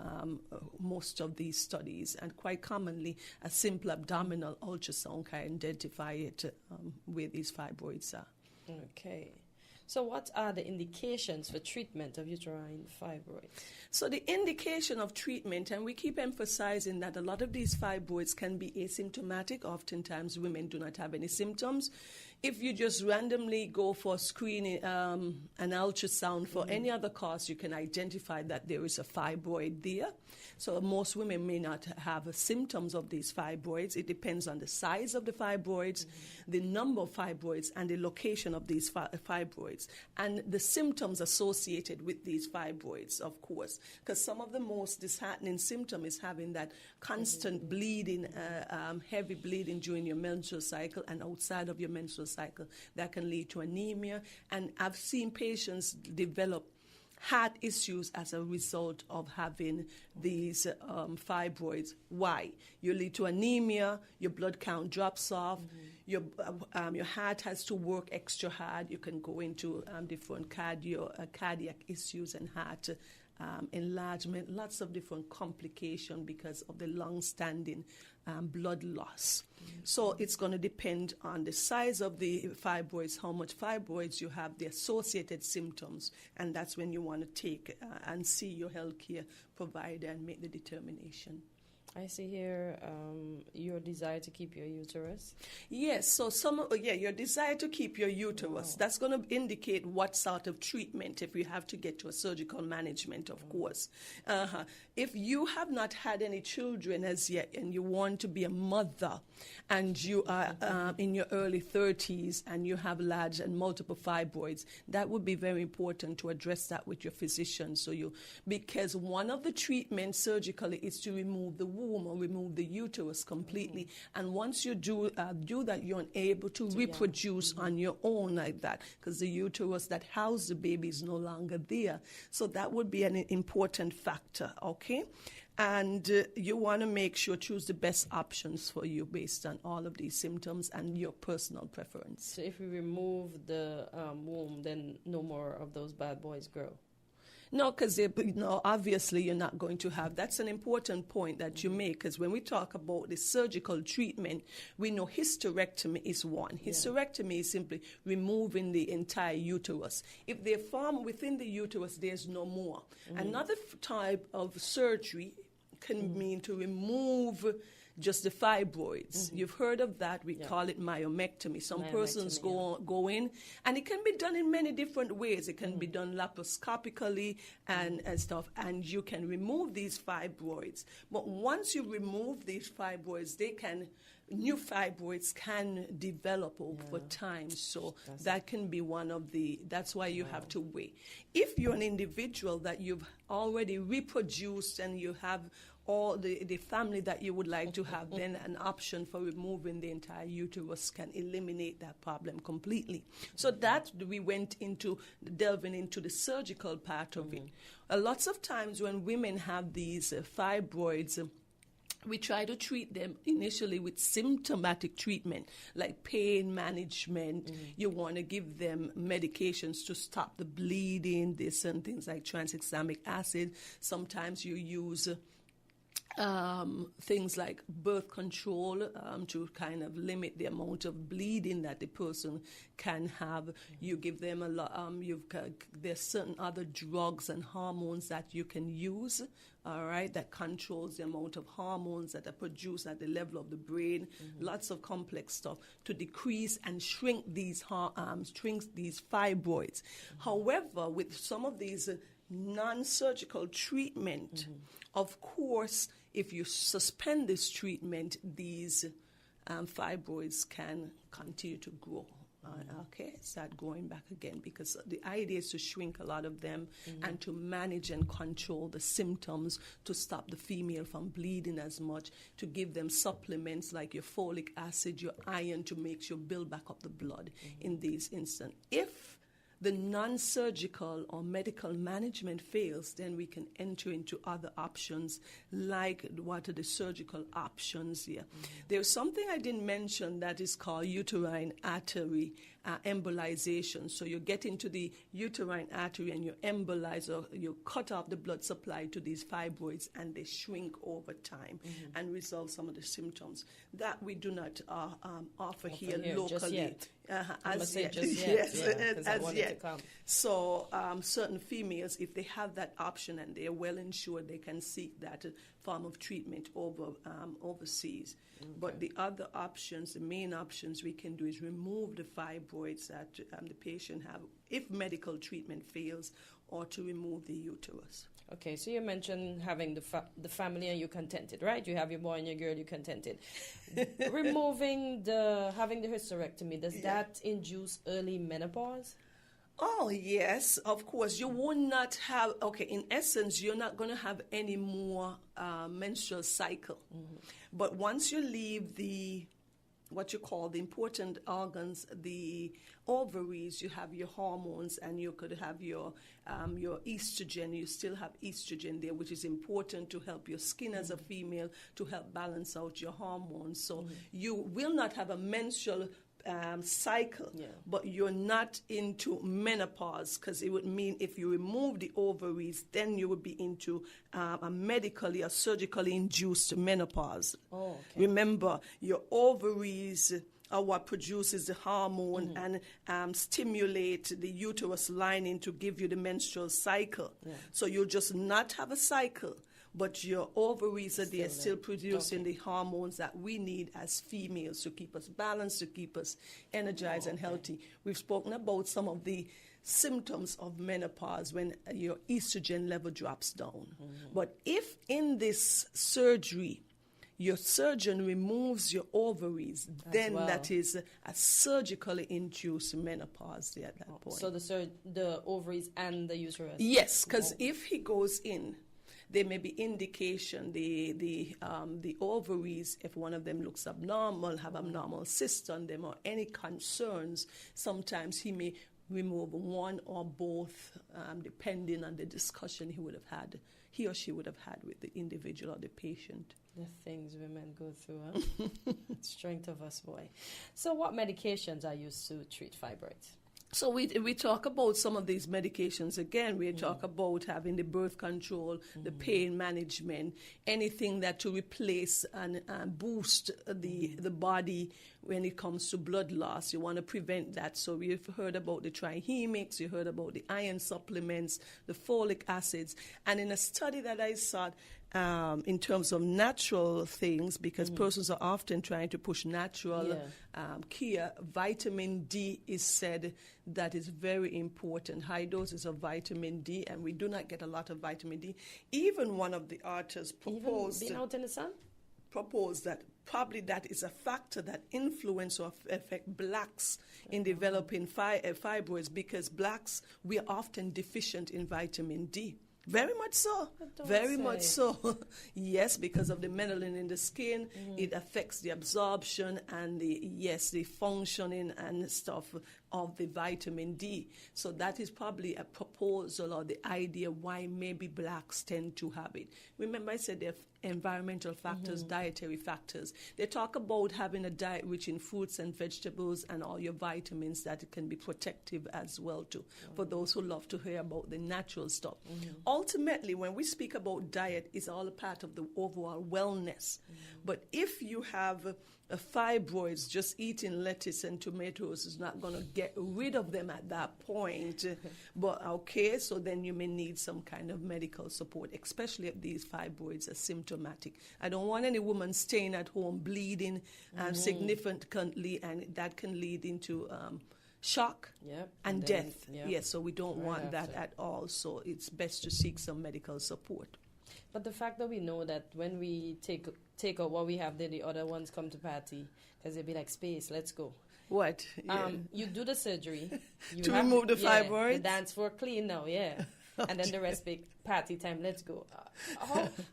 most of these studies, and quite commonly a simple abdominal ultrasound can identify it where these fibroids are. Okay. So what are the indications for treatment of uterine fibroids? So the indication of treatment, and we keep emphasizing that a lot of these fibroids can be asymptomatic. Oftentimes women do not have any symptoms. If you just randomly go for screening, an ultrasound for any other cause, you can identify that there is a fibroid there. So most women may not have symptoms of these fibroids. It depends on the size of the fibroids, the number of fibroids, and the location of these fibroids, and the symptoms associated with these fibroids, of course, because some of the most disheartening symptom is having that constant bleeding, heavy bleeding during your menstrual cycle and outside of your menstrual cycle. That can lead to anemia, and I've seen patients develop heart issues as a result of having these fibroids. Why? You lead to anemia, your blood count drops off, your heart has to work extra hard. You can go into different cardiac issues and heart enlargement, lots of different complications because of the long-standing blood loss. So it's going to depend on the size of the fibroids, how much fibroids you have, the associated symptoms, and that's when you want to take and see your healthcare provider and make the determination. I see here your desire to keep your uterus. Yes, so your desire to keep your uterus. That's going to indicate what sort of treatment, if you have to get to a surgical management, of course. If you have not had any children as yet and you want to be a mother and you are in your early 30s and you have large and multiple fibroids, that would be very important to address that with your physician. Because one of the treatments surgically is to remove the womb or remove the uterus completely. And once you do that, you're unable to reproduce on your own like that because the uterus that housed the baby is no longer there. So that would be an important factor, okay? And you want to make sure, choose the best options for you based on all of these symptoms and your personal preference. So if we remove the womb, then no more of those bad boys grow. No, because obviously you're not going to have. That's an important point that you make, because when we talk about the surgical treatment, we know hysterectomy is one. Hysterectomy is simply removing the entire uterus. If they form within the uterus, there's no more. Another type of surgery can mean to remove just the fibroids. You've heard of that. We call it myomectomy. Some persons go in, and it can be done in many different ways. It can be done laparoscopically and stuff, and you can remove these fibroids. But once you remove these fibroids, new fibroids can develop over time. So that can be one of that's why you have to wait. If you're an individual that you've already reproduced and you have all the family that you would like to have, then an option for removing the entire uterus can eliminate that problem completely. So that we went into delving into the surgical part of it. Lots of times when women have these fibroids, we try to treat them initially with symptomatic treatment, like pain management. You want to give them medications to stop the bleeding, this and things like tranexamic acid. Sometimes you use things like birth control to kind of limit the amount of bleeding that the person can have. You give them a lot. There's certain other drugs and hormones that you can use. All right, that controls the amount of hormones that are produced at the level of the brain. Lots of complex stuff to decrease and shrink these fibroids. However, with some of these non-surgical treatment, of course, if you suspend this treatment, these fibroids can continue to grow. Start growing back again, because the idea is to shrink a lot of them and to manage and control the symptoms, to stop the female from bleeding as much, to give them supplements like your folic acid, your iron, to make sure build back up the blood in these instances. If the non-surgical or medical management fails, then we can enter into other options, like what are the surgical options here. There's something I didn't mention that is called uterine artery embolization. So you get into the uterine artery and you embolize, or you cut off the blood supply to these fibroids, and they shrink over time and resolve some of the symptoms. That we do not offer here locally. Just yet. As yet. So certain females, if they have that option and they're well insured, they can seek that form of treatment overseas. But the other options, the main options we can do is remove the fibroids that the patient have if medical treatment fails, or to remove the uterus. Okay, so you mentioned having the family and you're contented, right? You have your boy and your girl, you're contented. Having the hysterectomy, does that induce early menopause? Oh, yes, of course. You will not have, in essence, you're not going to have any more menstrual cycle. But once you leave the what you call the important organs, the ovaries. You have your hormones, and you could have your estrogen. You still have estrogen there, which is important to help your skin as a female, to help balance out your hormones. So you will not have a menstrual cycle, but you're not into menopause, because it would mean if you remove the ovaries, then you would be into a medically or surgically induced menopause. Oh, okay. Remember, your ovaries are what produces the hormone and stimulate the uterus lining to give you the menstrual cycle. So you'll just not have a cycle, but your ovaries are there still producing the hormones that we need as females to keep us balanced, to keep us energized and healthy. We've spoken about some of the symptoms of menopause when your estrogen level drops down. But if in this surgery, your surgeon removes your ovaries, then that is a surgically induced menopause there at that point. So the ovaries and the uterus? Yes, because if he goes in, there may be indication the ovaries, if one of them looks abnormal, have abnormal cysts on them, or any concerns, sometimes he may remove one or both, depending on the discussion he or she would have had with the individual or the patient. The things women go through, huh? Strength of us, boy. So what medications are used to treat fibroids? So we talk about some of these medications again. We talk about having the birth control, the pain management, anything that to replace and boost the body when it comes to blood loss. You want to prevent that. So we've heard about the trihemics, you heard about the iron supplements, the folic acids. And in a study that I saw, in terms of natural things, because persons are often trying to push natural care, vitamin D is said that is very important. High doses of vitamin D, and we do not get a lot of vitamin D. Even one of the authors proposed... Even being out in the sun? Proposed that probably that is a factor that influence or affect blacks in developing fibroids, because blacks, we are often deficient in vitamin D. Very much so. Very much so. Yes, because of the melanin in the skin, it affects the absorption and the functioning and stuff of the vitamin D. So that is probably a proposal or the idea why maybe blacks tend to have it. Remember I said there are environmental factors, dietary factors. They talk about having a diet rich in fruits and vegetables and all your vitamins that it can be protective as well too, for those who love to hear about the natural stuff. Ultimately, when we speak about diet, it's all a part of the overall wellness. But if you have fibroids, just eating lettuce and tomatoes is not going to get rid of them at that point. But okay, so then you may need some kind of medical support, especially if these fibroids are symptomatic. I don't want any woman staying at home bleeding significantly, and that can lead into shock and death. Yes, so we don't want that at all. So it's best to seek some medical support. But the fact that we know that when we take out what we have there, the other ones come to party, because they'll be like, space, let's go. What? You do the surgery. You to remove the fibroids? The dance floor clean now, and then the rest be party time, let's go.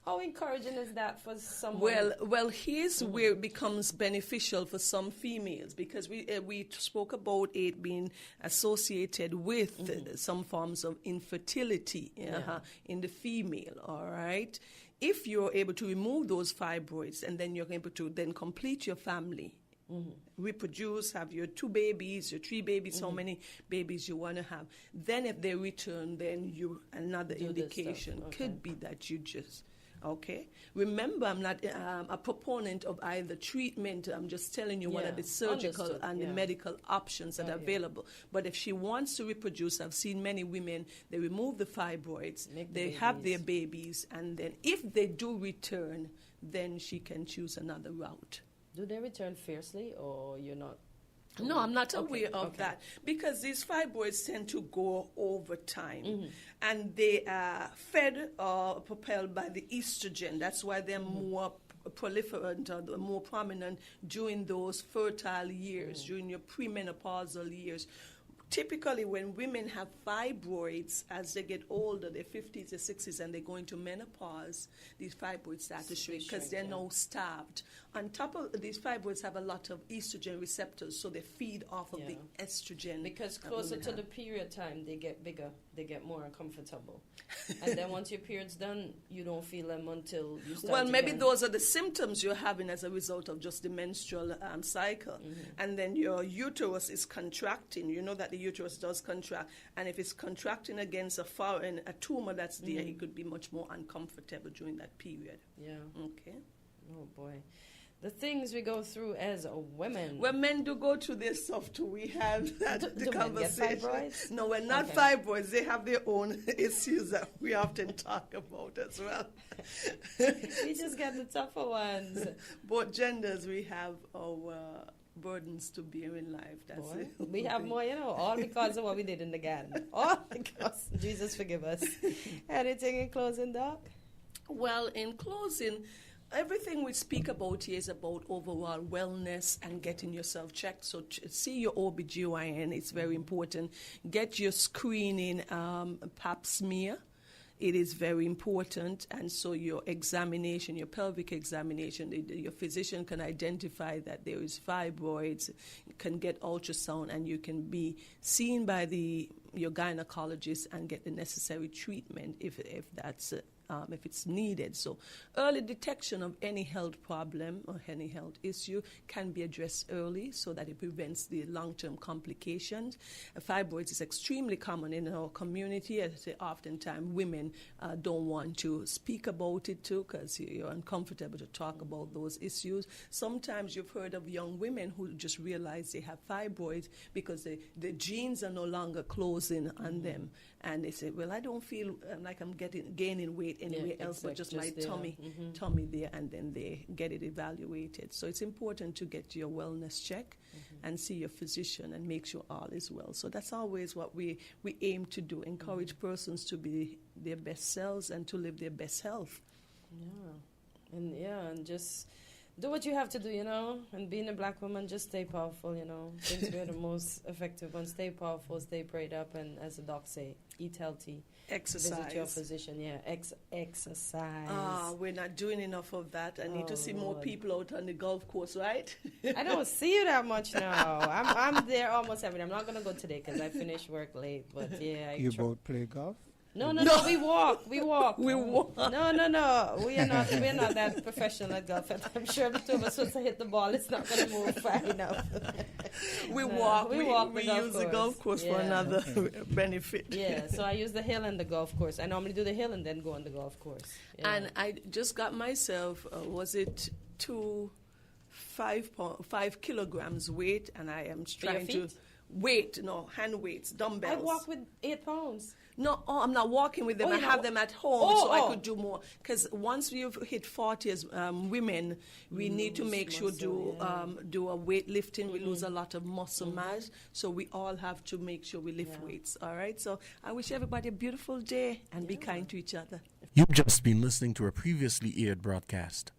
How encouraging is that for someone? Well, here's where it becomes beneficial for some females, because we spoke about it being associated with some forms of infertility in the female, all right? If you're able to remove those fibroids and then you're able to then complete your family, reproduce, have your 2 babies, your 3 babies, how many babies you want to have. Then if they return, then another indication could be that you just, Remember, I'm not a proponent of either treatment. I'm just telling you what are the surgical and the medical options that are available. But if she wants to reproduce, I've seen many women, they remove the fibroids, they have their babies, and then if they do return, then she can choose another route. Do they return fiercely, or you're not? No, I'm not aware of that, because these fibroids tend to go over time, and they are fed or propelled by the estrogen. That's why they're more proliferant or more prominent during those fertile years, during your premenopausal years. typically when women have fibroids, as they get older, their 50s, their 60s, and they go into menopause, these fibroids start to shrink because they're now starved. On top of these fibroids have a lot of estrogen receptors, so they feed off of the estrogen. Because closer to the period time, they get bigger, they get more uncomfortable. And then once your period's done, you don't feel them until you start. Well, maybe those are the symptoms you're having as a result of just the menstrual cycle. And then your uterus is contracting. You know that the uterus does contract. And if it's contracting against a tumor that's there, it could be much more uncomfortable during that period. Yeah. Okay. Oh, boy. The things we go through as women. Well, men do go through this stuff too. We have that do conversation. Men get fibroids? No, we're not fibroids. They have their own issues that we often talk about as well. We just get the tougher ones. Both genders, we have our burdens to bear in life. That's it. We have more, all because of what we did in the garden. All because Jesus forgive us. Anything in closing, Doc? Well, in closing, everything we speak about here is about overall wellness and getting yourself checked. So see your OBGYN, it's very important. Get your screening pap smear. It is very important. And so your examination, your pelvic examination, your physician can identify that there is fibroids, can get ultrasound, and you can be seen by your gynecologist and get the necessary treatment if that's if it's needed. So early detection of any health problem or any health issue can be addressed early so that it prevents the long-term complications. Fibroids is extremely common in our community. As I say, oftentimes women don't want to speak about it too because you're uncomfortable to talk about those issues. Sometimes you've heard of young women who just realize they have fibroids because the genes are no longer closing on them. And they say, well, I don't feel like I'm gaining weight anywhere else but just my tummy there, and then they get it evaluated. So it's important to get your wellness check and see your physician and make sure all is well. So that's always what we aim to do, encourage persons to be their best selves and to live their best health. And just do what you have to do, and being a black woman, just stay powerful, Since we're the most effective ones, stay powerful, stay prayed up, and as the doc say, eat healthy. Exercise. Visit your physician, exercise. We're not doing enough of that. I need to see more people out on the golf course, right? I don't see you that much now. I'm there almost every day. I'm not going to go today because I finished work late, but yeah. You both play golf? No, we walk. We walk. No. We're not that professional at golf. I'm sure the two of us once I hit the ball, it's not going to move far enough. We walk. We use the golf course for another benefit. Yeah, so I use the hill and the golf course. I normally do the hill and then go on the golf course. Yeah. And I just got myself, was it 5 kilograms weight, and I am trying to hand weights, dumbbells. I walk with 8 pounds. No, I'm not walking with them. I have them at home, so I could do more. Because once you've hit 40 as women, we need to make sure do a weightlifting. We lose a lot of muscle mass, so we all have to make sure we lift weights. All right. So I wish everybody a beautiful day and be kind to each other. You've just been listening to a previously aired broadcast.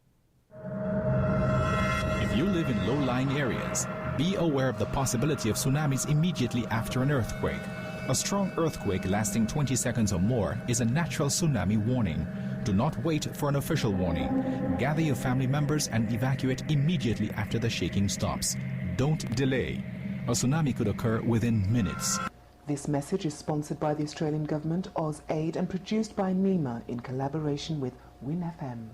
If you live in low-lying areas, be aware of the possibility of tsunamis immediately after an earthquake. A strong earthquake lasting 20 seconds or more is a natural tsunami warning. Do not wait for an official warning. Gather your family members and evacuate immediately after the shaking stops. Don't delay. A tsunami could occur within minutes. This message is sponsored by the Australian Government, AusAid, and produced by NEMA in collaboration with WinFM.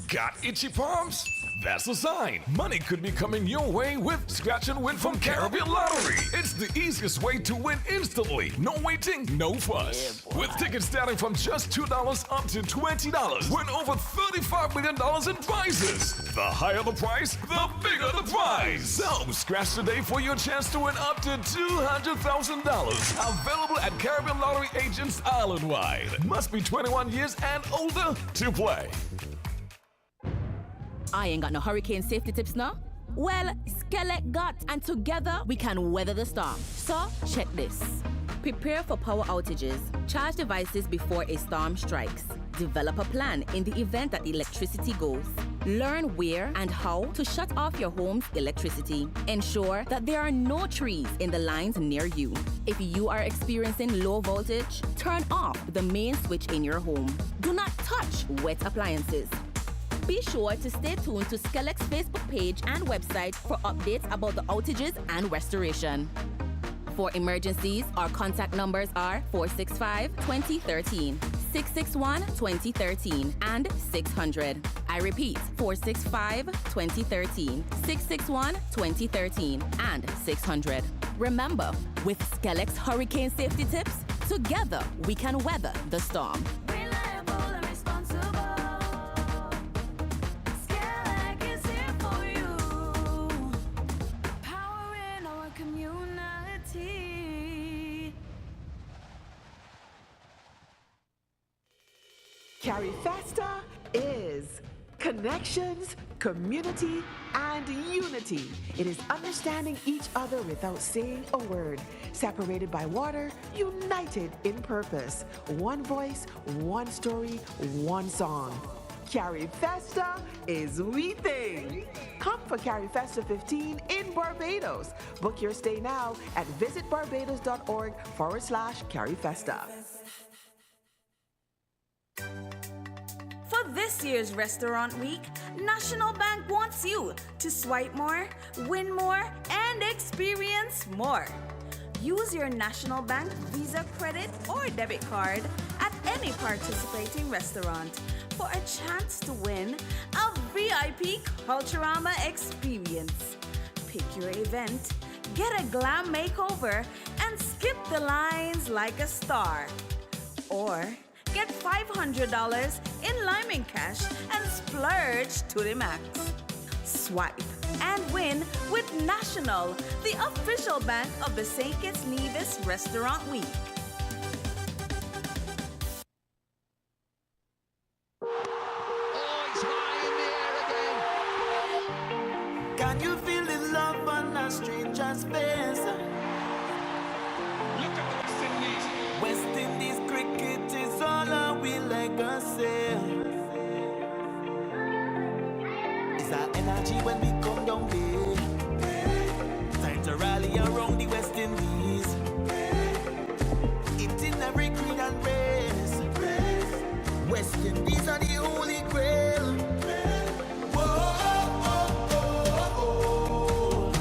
Got itchy palms? That's a sign. Money could be coming your way with Scratch and Win from Caribbean Lottery. It's the easiest way to win instantly. No waiting, no fuss. With tickets starting from just $2 up to $20. Win over $35 million in prizes. The higher the price, the bigger the prize. So scratch today for your chance to win up to $200,000. Available at Caribbean Lottery agents island-wide. Must be 21 years and older to play. I ain't got no hurricane safety tips now. Well, Skelett got, and together we can weather the storm. So, check this. Prepare for power outages. Charge devices before a storm strikes. Develop a plan in the event that electricity goes. Learn where and how to shut off your home's electricity. Ensure that there are no trees in the lines near you. If you are experiencing low voltage, turn off the main switch in your home. Do not touch wet appliances. Be sure to stay tuned to Skelex's Facebook page and website for updates about the outages and restoration. For emergencies, our contact numbers are 465-2013, 661-2013, and 600. I repeat, 465-2013, 661-2013, and 600. Remember, with Skelex Hurricane Safety Tips, together we can weather the storm. CarryFesta is connections, community, and unity. It is understanding each other without saying a word. Separated by water, united in purpose. One voice, one story, one song. CarryFesta is we thing. Come for CarryFesta 15 in Barbados. Book your stay now at visitbarbados.org/CarryFesta. For this year's Restaurant Week, National Bank wants you to swipe more, win more, and experience more. Use your National Bank Visa credit or debit card at any participating restaurant for a chance to win a VIP Culturama experience. Pick your event, get a glam makeover, and skip the lines like a star. Or get $500 in Lyman cash and splurge to the max. Swipe and win with National, the official bank of the St. Kitts Nevis Restaurant Week. Can you feel the love on a stranger's face? Look at the West Indies. West Indies cricket is all our legacy. It's our energy when we come down here. Time to rally around the West Indies. It's in every creed and race. West Indies are the holy grail.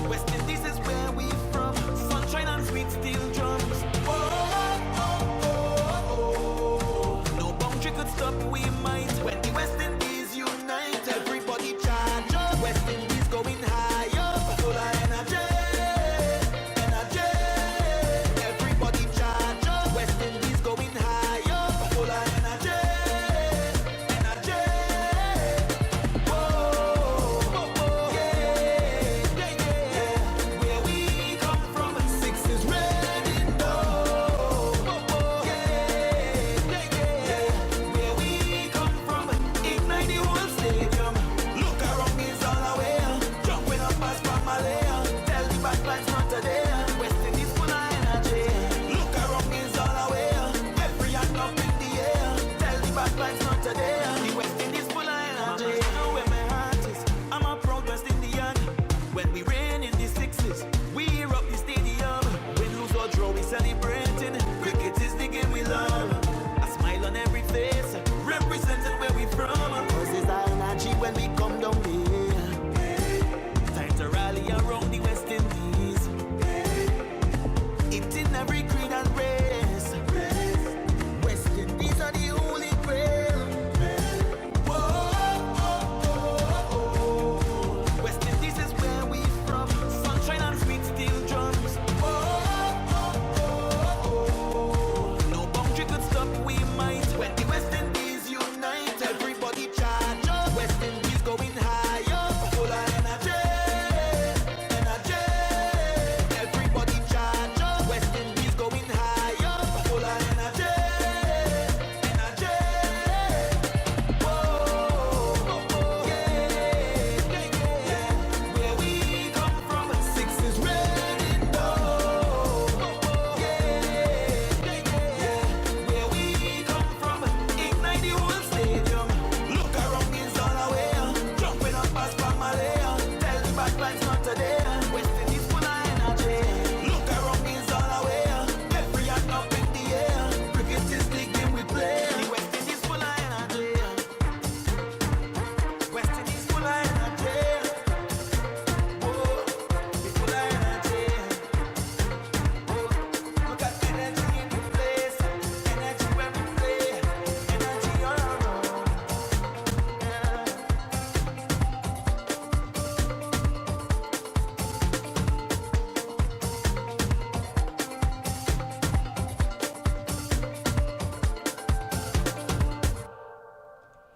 West Indies is where we from. Sunshine and sweet steel drums. No boundary could stop we might. When the West Indies unite, everybody charge up. West Indies going high up. Full of energy, energy. Everybody charge up. West Indies going high up. Full of energy, energy. Whoa, yeah, yeah, yeah. Where we come from, six is red in dough. Yeah, yeah, yeah. Where we come from, ignite the whole stadium. Look around me, it's all away. Jumping up as from Malaya. Tell the bad vibes not today. West Indies full of energy. Look around me, it's all away. Every hand up in the air. Tell the bad vibes not today. The West Indies full of energy. You know where my heart is. I'm a proud West Indian. When we reign in the sixes, we hear up the stadium. Win, lose or draw, we celebrating. Cricket is the game we love. A smile on every face, representing where we from. Cause it's our energy when we come down here. Time to rally around the West Indies. It's in every creed and race. West Indies are the holy grail.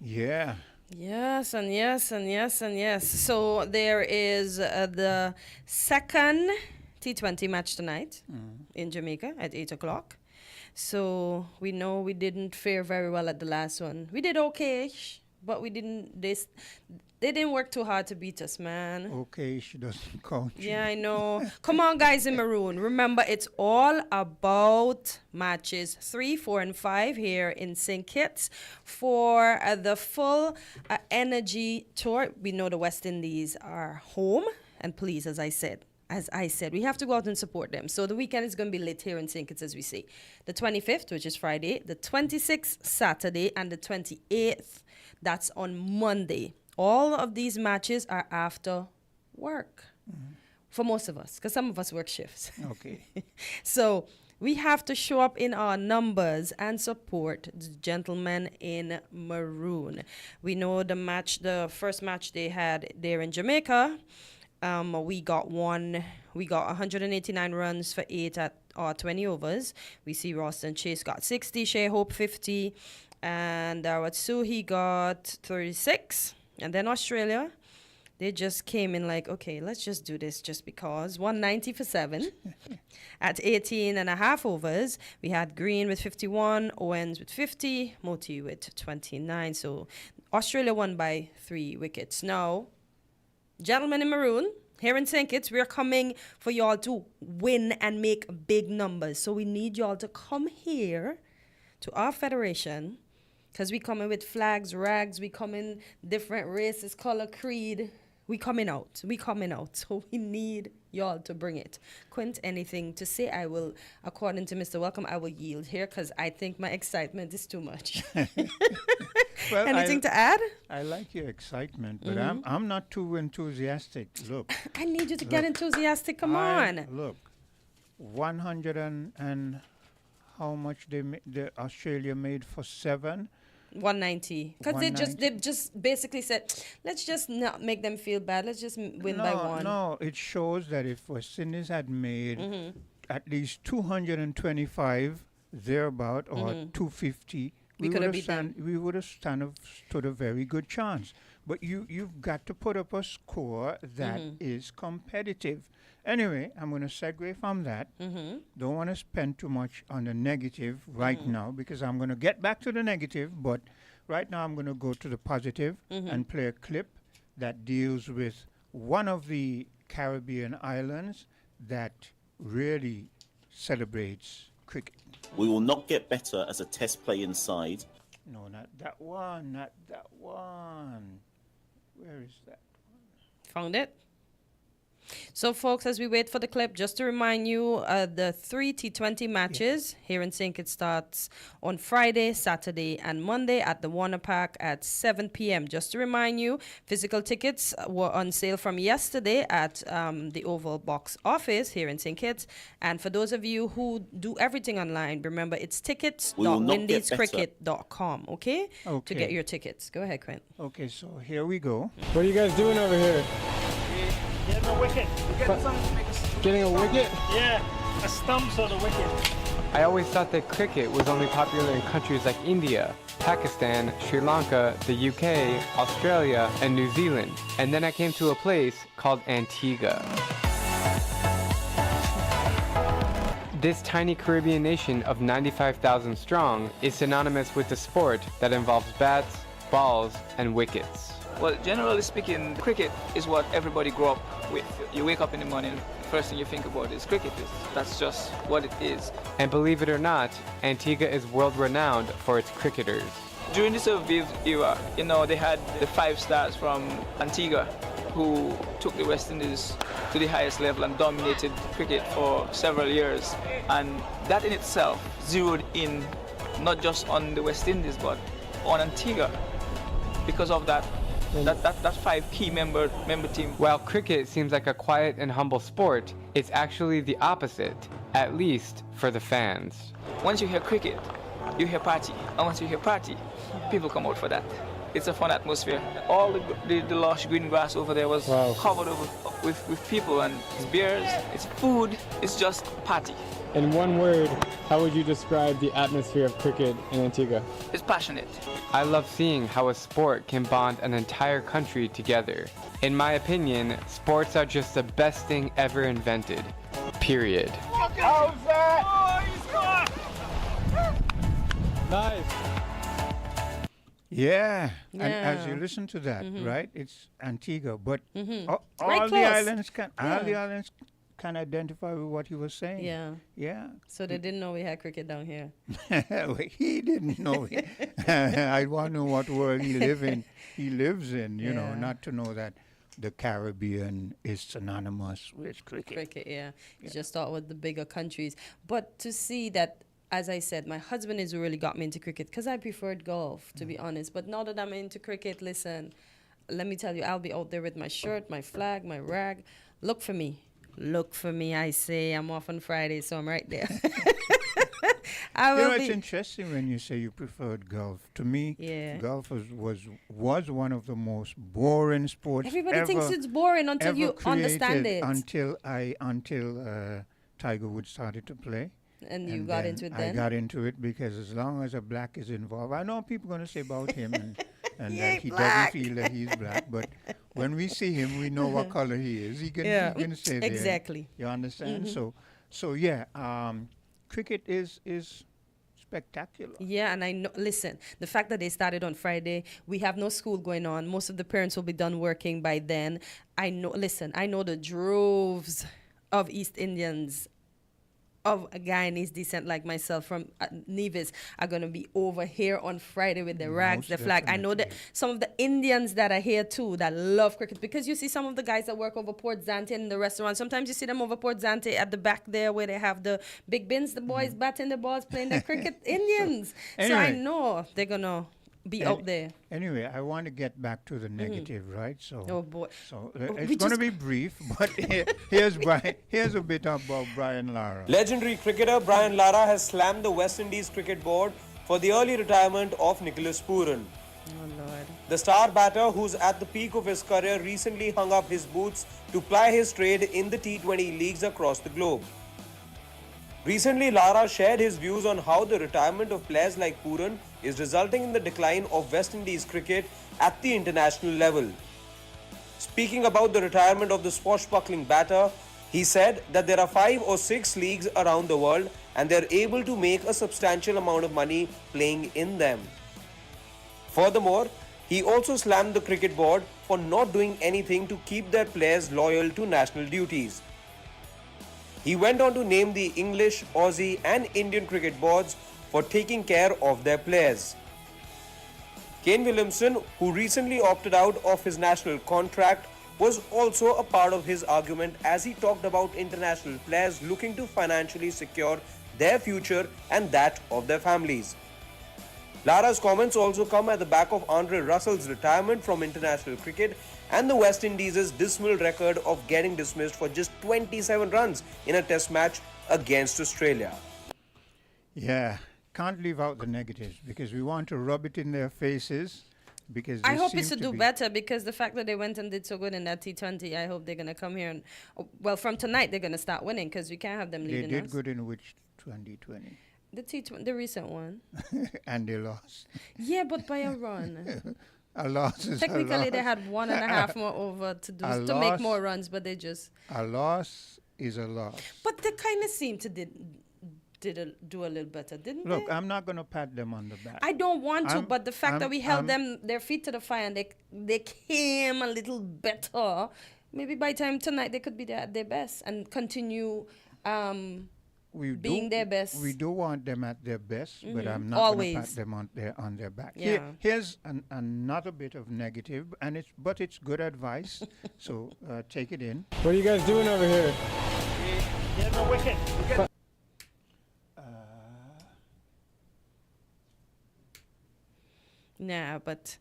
Yeah. Yes, and yes, and yes, and yes. So there is the second T20 match tonight in Jamaica at 8 o'clock. So we know we didn't fare very well at the last one. We did okay-ish, but we didn't. They didn't work too hard to beat us, man. Okay, she doesn't count. Yeah, I know. Come on, guys in maroon. Remember, it's all about matches 3, 4, and 5 here in St. Kitts for the full energy tour. We know the West Indies are home, and please, as I said, we have to go out and support them. So the weekend is going to be lit here in St. Kitts, as we say. The 25th, which is Friday, the 26th, Saturday, and the 28th, that's on Monday. All of these matches are after work for most of us, because some of us work shifts. Okay. So we have to show up in our numbers and support the gentlemen in maroon. We know the first match they had there in Jamaica. We got 189 runs for 8 at 20 overs. We see Ralston Chase got 60, Shea Hope 50, and Watsuhi got 36. And then Australia, they just came in like, okay, let's just do this just because. 190 for 7 at 18 and a half overs. We had Green with 51, Owens with 50, Moti with 29. So Australia won by 3 wickets. Now, gentlemen in maroon, here in St. Kitts, we're coming for y'all to win and make big numbers. So we need y'all to come here to our federation, because we coming with flags, rags, we coming different races, color, creed. We coming out. So we need y'all to bring it. Quint, anything to say? I will, according to Mr. Welcome, I will yield here because I think my excitement is too much. Well, anything to add? I like your excitement, but I'm not too enthusiastic. Look. I need you to get enthusiastic. Come on. Look, 100 and how much the Australia made for 7? 190, because they just basically said, let's just not make them feel bad, let's just win by 1. No, it shows that if West Indies had made at least 225 thereabout or 250, we would have stood a very good chance. But you've got to put up a score that is competitive. Anyway, I'm going to segue from that. Don't want to spend too much on the negative right now, because I'm going to get back to the negative. But right now I'm going to go to the positive and play a clip that deals with one of the Caribbean islands that really celebrates cricket. We will not get better as a test playing side. No, not that one. Not that one. Where is that one? Found it? So, folks, as we wait for the clip, just to remind you, the 3 T20 matches here in St. Kitts starts on Friday, Saturday, and Monday at the Warner Park at 7 p.m. Just to remind you, physical tickets were on sale from yesterday at the Oval Box office here in St. Kitts. And for those of you who do everything online, remember it's tickets.windiescricket.com, okay? To get your tickets. Go ahead, Quint. Okay, so here we go. What are you guys doing over here? Getting a wicket. Getting a wicket? Yeah, a stump sort of wicket. I always thought that cricket was only popular in countries like India, Pakistan, Sri Lanka, the UK, Australia, and New Zealand. And then I came to a place called Antigua. This tiny Caribbean nation of 95,000 strong is synonymous with the sport that involves bats, balls, and wickets. Well, generally speaking, cricket is what everybody grew up with. You wake up in the morning, first thing you think about is cricket. That's just what it is. And believe it or not, Antigua is world-renowned for its cricketers. During the Soviet era, they had the 5 stars from Antigua who took the West Indies to the highest level and dominated cricket for several years. And that in itself zeroed in not just on the West Indies, but on Antigua. Because of that 5 key member team. While cricket seems like a quiet and humble sport, it's actually the opposite, at least for the fans. Once you hear cricket, you hear party. And once you hear party, people come out for that. it's a fun atmosphere. All the lush green grass over there was covered over with people, and it's beers, it's food, it's just party. In one word, how would you describe the atmosphere of cricket in Antigua? It's passionate. I love seeing how a sport can bond an entire country together. In my opinion, sports are just the best thing ever invented. Period. How's that? Nice. Yeah. And Yeah. as you listen to that, right, it's Antigua, but Mhm. all Right the close. islands can Yeah. all the islands can identify with what he was saying. Yeah. Yeah. So they didn't know we had cricket down here. He didn't know. I want to know what world he lives in, you know, Yeah. not to know that the Caribbean is synonymous with cricket. Cricket, yeah. You just thought with the bigger countries. But to see that, as I said, my husband has really got me into cricket because I preferred golf, to be honest. But now that I'm into cricket, listen, let me tell you, I'll be out there with my shirt, my flag, my rag. Look for me. Look for me, I say. I'm off on Friday, so I'm right there. I You know, will it's be. interesting when you say you preferred golf. To me, Yeah. golf was one of the most boring sports. Everybody ever, thinks it's boring until ever you understand created it. Until Tiger Woods started to play. And you got into it I then? got into it because as long as a black is involved, I know people going to say about him and He that ain't he black. doesn't feel that he's black, but when we see him, we know what color he is. He can say there. Exactly. You understand? Mhm. So yeah, cricket is spectacular. Yeah, and I know, listen, the fact that they started on Friday, we have no school going on. Most of the parents will be done working by then. I know the droves of East Indians, of Guyanese descent like myself from Nevis are going to be over here on Friday with the rags, the flag. I know that some of the Indians that are here too that love cricket, because you see some of the guys that work over Port Zante in the restaurant, sometimes you see them over Port Zante at the back there where they have the big bins, the boys batting the balls, playing their cricket. Indians. So I Anyway. know they're going to be out there. Anyway, I want to get back to the negative, right? So, Oh, boy. So We it's going to just- be brief, but here's Brian. Here's a bit about Brian Lara. Legendary cricketer Brian Lara has slammed the West Indies cricket board for the early retirement of Nicholas Pooran. Oh, Lord. The star batter, who's at the peak of his career, recently hung up his boots to ply his trade in the T20 leagues across the globe. Recently, Lara shared his views on how the retirement of players like Pooran is resulting in the decline of West Indies cricket at the international level. Speaking about the retirement of the swashbuckling batter, he said that there are 5 or 6 leagues around the world and they're able to make a substantial amount of money playing in them. Furthermore, he also slammed the cricket board for not doing anything to keep their players loyal to national duties. He went on to name the English, Aussie and Indian cricket boards for taking care of their players. Kane Williamson, who recently opted out of his national contract, was also a part of his argument as he talked about international players looking to financially secure their future and that of their families. Lara's comments also come at the back of Andre Russell's retirement from international cricket and the West Indies' dismal record of getting dismissed for just 27 runs in a test match against Australia. Yeah, can't leave out the negatives because we want to rub it in their faces. Because I they hope seem it's to do be- better because the fact that they went and did so good in that T20, I hope they're going to come here and, well, from tonight they're going to start winning because we can't have them They leading did us. good in which 2020, The T20, the recent one. and they lost. Yeah, but by a run. A loss is Technically, a loss. they had 1.5 more over to do A to make loss- more runs, but they just. A loss is a loss. But they kind of seemed to do a little better, didn't Look, they? I'm not going to pat them on the back. I don't want to, I'm- but the fact that I'm- we held I'm- their feet to the fire and they came a little better, maybe by time tonight they could be at their best and continue being their best. We do want them at their best, but Mhm. I'm not going to Always. pat them on their back. Yeah. Here's another bit of negative, and it's good advice. So take it in. What are you guys doing over here? Get the wicket. Nah, but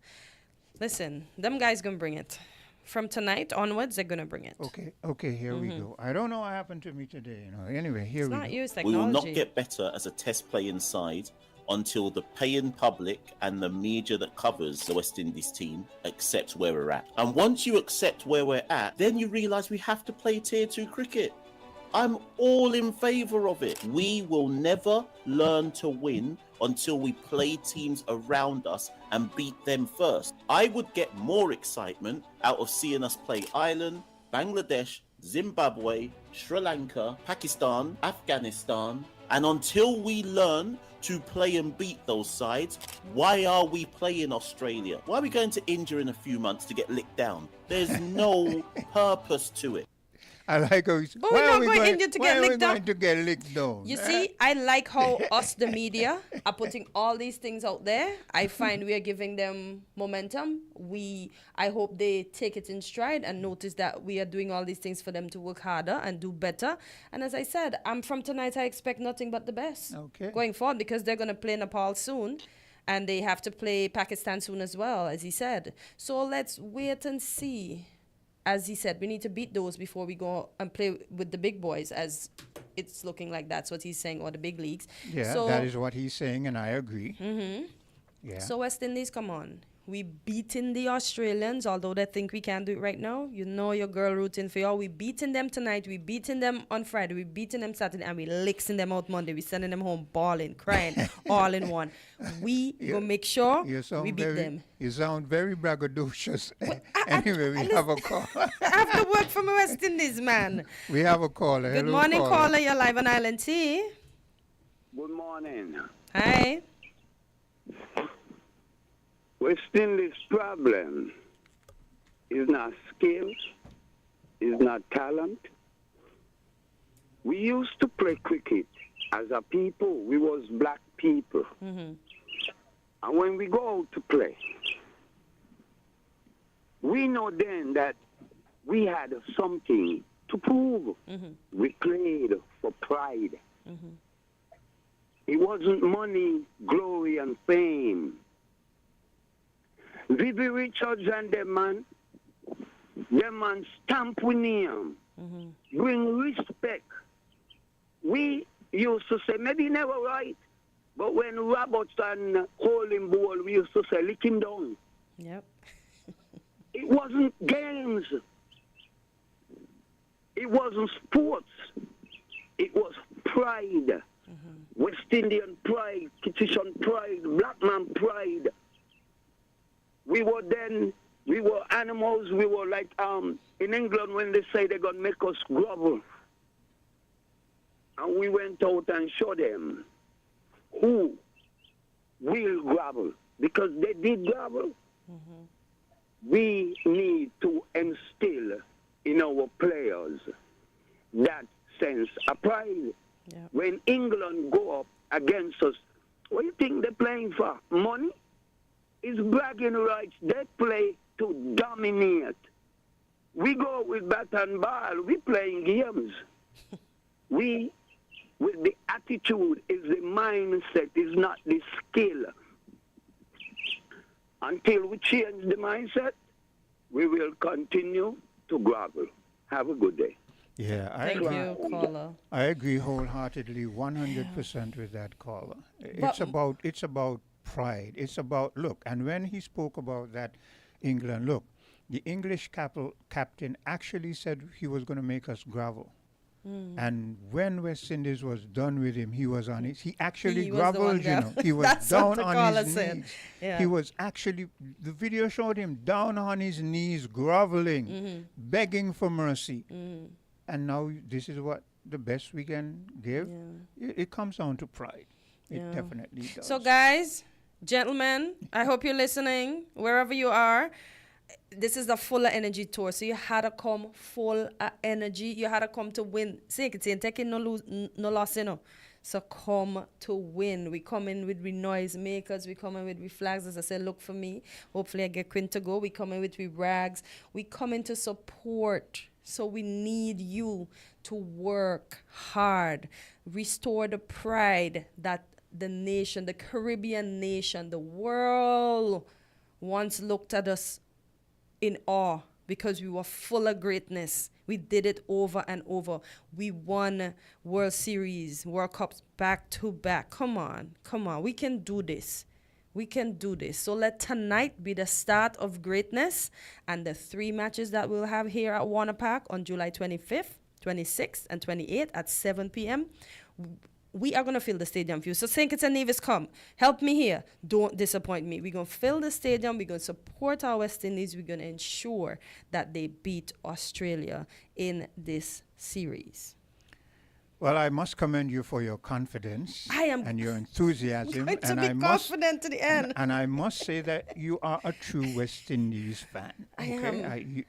listen, them guys gonna bring it. From tonight onwards, they're gonna bring it. Okay, here we Mhm. go. I don't know what happened to me today. Anyway, here It's we not go. you, it's We will not technology. get better as a test playing side until the paying public and the media that covers the West Indies team accept where we're at. And once you accept where we're at, then you realise we have to play Tier 2 cricket. I'm all in favour of it. We will never learn to win until we play teams around us and beat them first. I would get more excitement out of seeing us play Ireland, Bangladesh, Zimbabwe, Sri Lanka, Pakistan, Afghanistan, and until we learn to play and beat those sides, why are we playing Australia? Why are we going to India in a few months to get licked down? There's no purpose to it. I like how But we're not going India to get licked down. Going to get licked down? You see, I like how us, the media, are putting all these things out there. I find we are giving them momentum. I hope they take it in stride and notice that we are doing all these things for them to work harder and do better. And as I said, from tonight, I expect nothing but the best going forward, because they're going to play Nepal soon. And they have to play Pakistan soon as well, as he said. So let's wait and see. As he said, we need to beat those before we go and play with the big boys, as it's looking like that's what he's saying, or the big leagues. Yeah, so, that is what he's saying, and I agree. Mm-hmm. Yeah. So West Indies, come on. We beating the Australians, although they think we can't do it right now. You know your girl rooting for y'all. We beating them tonight. We beating them on Friday. We beating them Saturday. And we licking them out Monday. We sending them home bawling, crying, all in one. We will make sure we beat them. You sound very braggadocious. Anyway, we have a call. I have to work for my West Indies, man. We have a caller. Good Hello, morning, caller. You're live on Island T. Good morning. Hi. West Indies' problem is not skill, is not talent. We used to play cricket as a people. We was black people. Mm-hmm. And when we go out to play, we know then that we had something to prove. Mm-hmm. We played for pride. Mm-hmm. It wasn't money, glory, and fame. Vivi Richards and them man stamp with name, bring respect. We used to say, maybe never right, but when Roberts and Holding Ball, we used to say, lick him down. Yep. It wasn't games. It wasn't sports. It was pride. West Indian pride, Kitchen pride, black man pride. We were animals. We were like, in England when they say they're going to make us grovel. And we went out and showed them who will grovel. Because they did grovel. We need to instill in our players that sense of pride. Yep. When England go up against us, what do you think they're playing for? Money? It's bragging rights. They play to dominate. We go with bat and ball. We playing games. We, with the attitude, is the mindset, is not the skill. Until we change the mindset, we will continue to grovel. Have a good day. Yeah, Thank you, caller. I agree wholeheartedly, 100% with that caller. It's about pride. It's about, look, and when he spoke about that England, look, the English captain actually said he was going to make us grovel. And when West Indies was done with him, he was on his, he actually groveled, you know. He was down on his knees. Yeah. He was actually, the video showed him down on his knees, groveling, begging for mercy. And now this is what the best we can give. It comes down to pride. It definitely does. So guys, gentlemen, I hope you're listening wherever you are. This is the Fuller Energy Tour, so you had to come full of energy. You had to come to win. See, it's taking no loss, you know. So come to win. We come in with we noise makers. We come in with we flags. As I said, look for me. Hopefully I get Quinn to go. We come in with we rags. We come in to support. So we need you to work hard. Restore the pride that the nation, the Caribbean nation, the world once looked at us in awe because we were full of greatness. We did it over and over. We won World Series, World Cups back to back. Come on. We can do this. So let tonight be the start of greatness, and the 3 matches that we'll have here at Warner Park on July 25th, 26th, and 28th at 7 p.m. We are going to fill the stadium for you. So St. Kitts and Nevis, come. Help me here. Don't disappoint me. We're going to fill the stadium. We're going to support our West Indies. We're going to ensure that they beat Australia in this series. Well, I must commend you for your confidence and your enthusiasm. I'm going to be confident to the end. And I must say that you are a true West Indies fan. I am.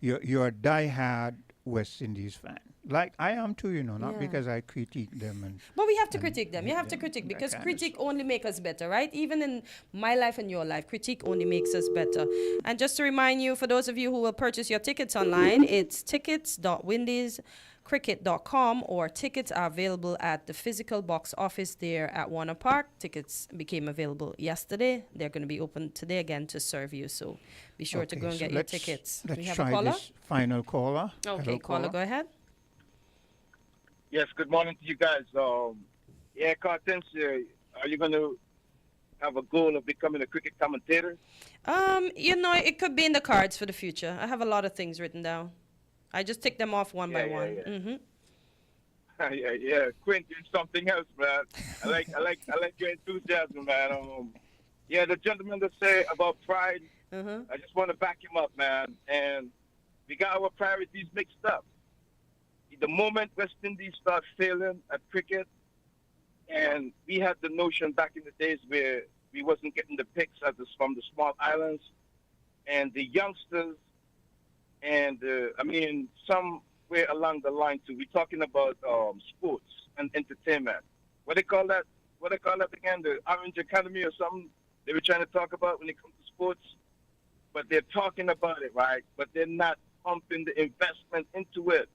You're a diehard West Indies fan. Like I am too, not because I critique them. But we have to critique them. You have to critique, because critique only makes us better, right? Even in my life and your life, critique only makes us better. And just to remind you, for those of you who will purchase your tickets online, it's tickets.windiescricket.com, or tickets are available at the physical box office there at Warner Park. Tickets became available yesterday. They're going to be open today again to serve you. So be sure to go and get your tickets. Let's we have try a caller? this final caller. Okay, Hello, caller, go ahead. Yes, good morning to you guys. Cartencia, are you going to have a goal of becoming a cricket commentator? It could be in the cards for the future. I have a lot of things written down. I just tick them off one by one. Yeah. Mm-hmm. Quint is something else, man. I like your enthusiasm, man. The gentleman that say about pride, I just want to back him up, man. And we got our priorities mixed up. The moment West Indies start failing at cricket, and we had the notion back in the days where we wasn't getting the picks from the small islands, and the youngsters, and somewhere along the line too, we're talking about sports and entertainment. What they call that again? The Orange Academy or something they were trying to talk about when it comes to sports. But they're talking about it, right? But they're not pumping the investment into it.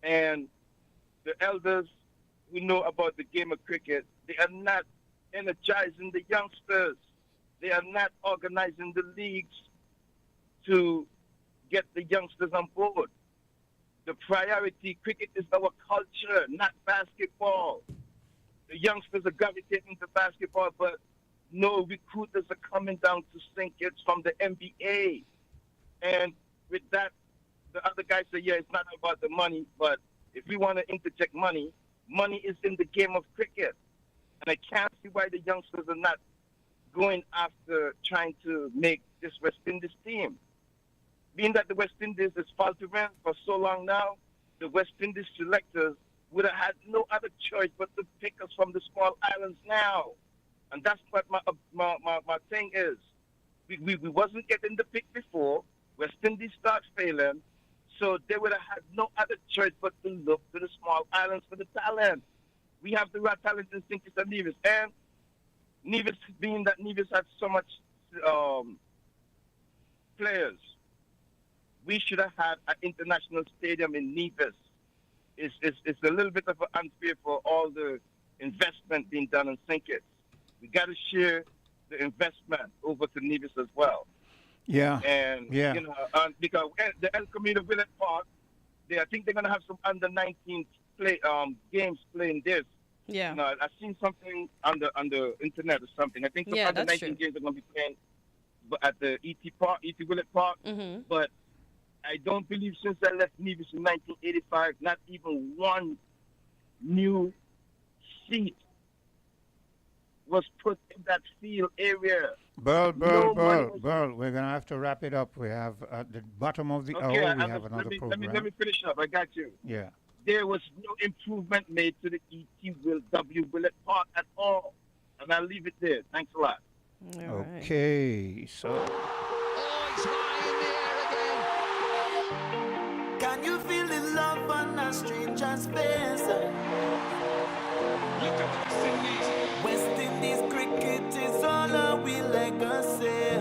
And the elders who know about the game of cricket, they are not energizing the youngsters. They are not organizing the leagues to get the youngsters on board. The priority, cricket is our culture, not basketball. The youngsters are gravitating to basketball, but no recruiters are coming down to St. Kitts from the NBA. And with that, the other guys say, it's not about the money, but if we want to interject money is in the game of cricket. And I can't see why the youngsters are not going after trying to make this West Indies team. Being that the West Indies is faltering for so long now, the West Indies selectors would have had no other choice but to pick us from the small islands now. And that's what my thing is. We wasn't getting the pick before. West Indies start failing. So they would have had no other choice but to look to the small islands for the talent. We have the raw talent in St. Kitts and Nevis. And Nevis, being that Nevis had so much players, we should have had an international stadium in Nevis. It's a little bit of an unfair for all the investment being done in St. Kitts. We got to share the investment over to Nevis as well. Yeah. And, because the El Camino Village Park, I think they're going to have some under-19 games playing this. Yeah. I've seen something on the internet or something. I think some under-19 games are going to be playing at the ET Village Park. Mm-hmm. But I don't believe since I left Nevis in 1985, not even one new seat was put in that field area. Burl, we're going to have to wrap it up. We have at the bottom of the hour, we have another program. Let me finish up. I got you. Yeah. There was no improvement made to the ET Willett Park at all. And I'll leave it there. Thanks a lot. Okay, so... Can you feel the love on a stranger's face? Look at the West Indies. West Indies cricket is all our we legacy.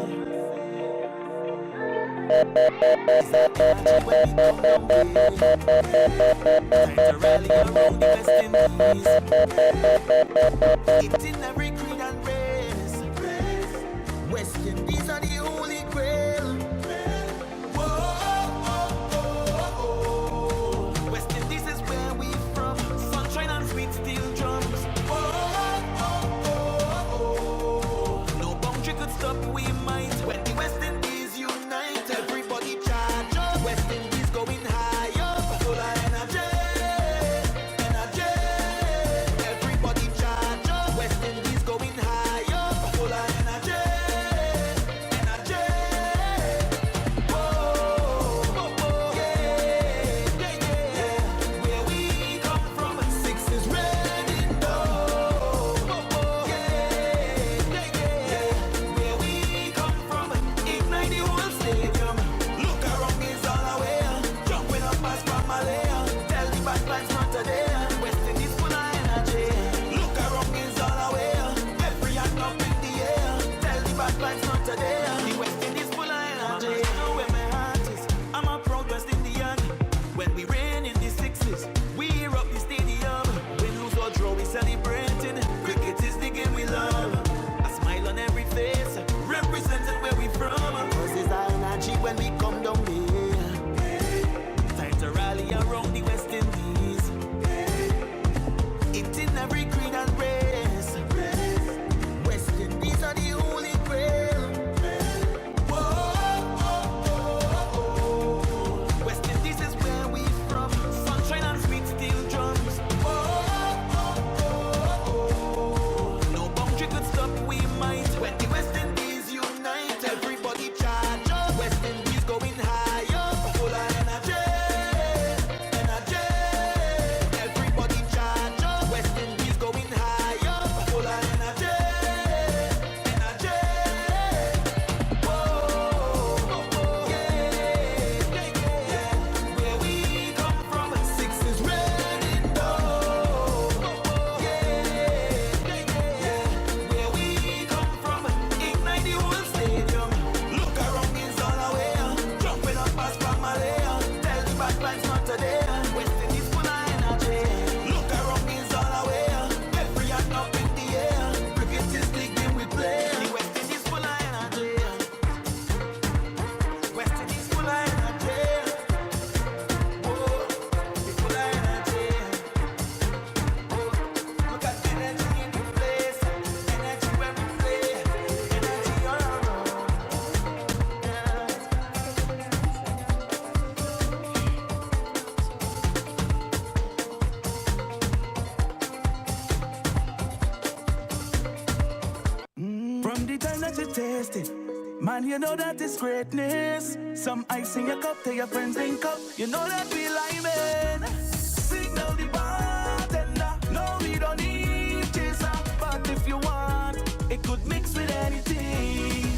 Is that catch when we come on time to rally around the West Indies. It's in every creed and race. West Indies are the holy grail. stop, we might. When the West Indies unite, everybody charge up. West Indies going high up, full of energy, energy. Everybody charge up. West Indies going high up, full of energy, energy. Whoa, yeah, yeah, yeah. Where we come from, six is red in dough. Yeah, yeah, yeah. Where we come from, ignite the whole stadium. Look around, is all aware. Jumping up as from Malaya. Tell the bad vibes not today. West Indies full of energy. Look around, is all aware. Every hand up in the air. Tell the bad vibes not today. The West Indies full of energy. You know where my heart is. I'm a proud West Indian. When we reign in the 60s, we hear up the stadium. Win, lose or draw, we celebrating. Cricket is the game we love. A smile on every face, representing where we from. Cause there's our energy when we come down here. Time to rally around the West Indies. It's in every creed and race. West Indies are the holy grail. Whoa, West Indies is where we from. Sunshine and sweet steel drums. Whoa, no boundary could stop, we might. When the West Indies unite, everybody charge up. West Indies going high up, full of energy, energy. Everybody charge up. West Indies going high up, full of energy, energy. Whoa, yeah, yeah, yeah. Where we come from, six is red in dough. Yeah, yeah. Where we come from, ignite the whole stadium. Look around, is all aware. Jumping up as from Malaya. Tell the bad vibes not today. West Indies full of energy. Look around, is all aware. Every hand up in the air. Cricket is the game we play. The West Indies full of energy. West Indies full of energy. Whoa, we full of energy. Look at energy in the place. Energy when we play. Energy all around. From the time that you taste it, man, you know that it's greatness. Some ice in your cup, tell your friends link up. You know that we liming. Signal the bartender. No, we don't need chaser, but if you want, it could mix with anything.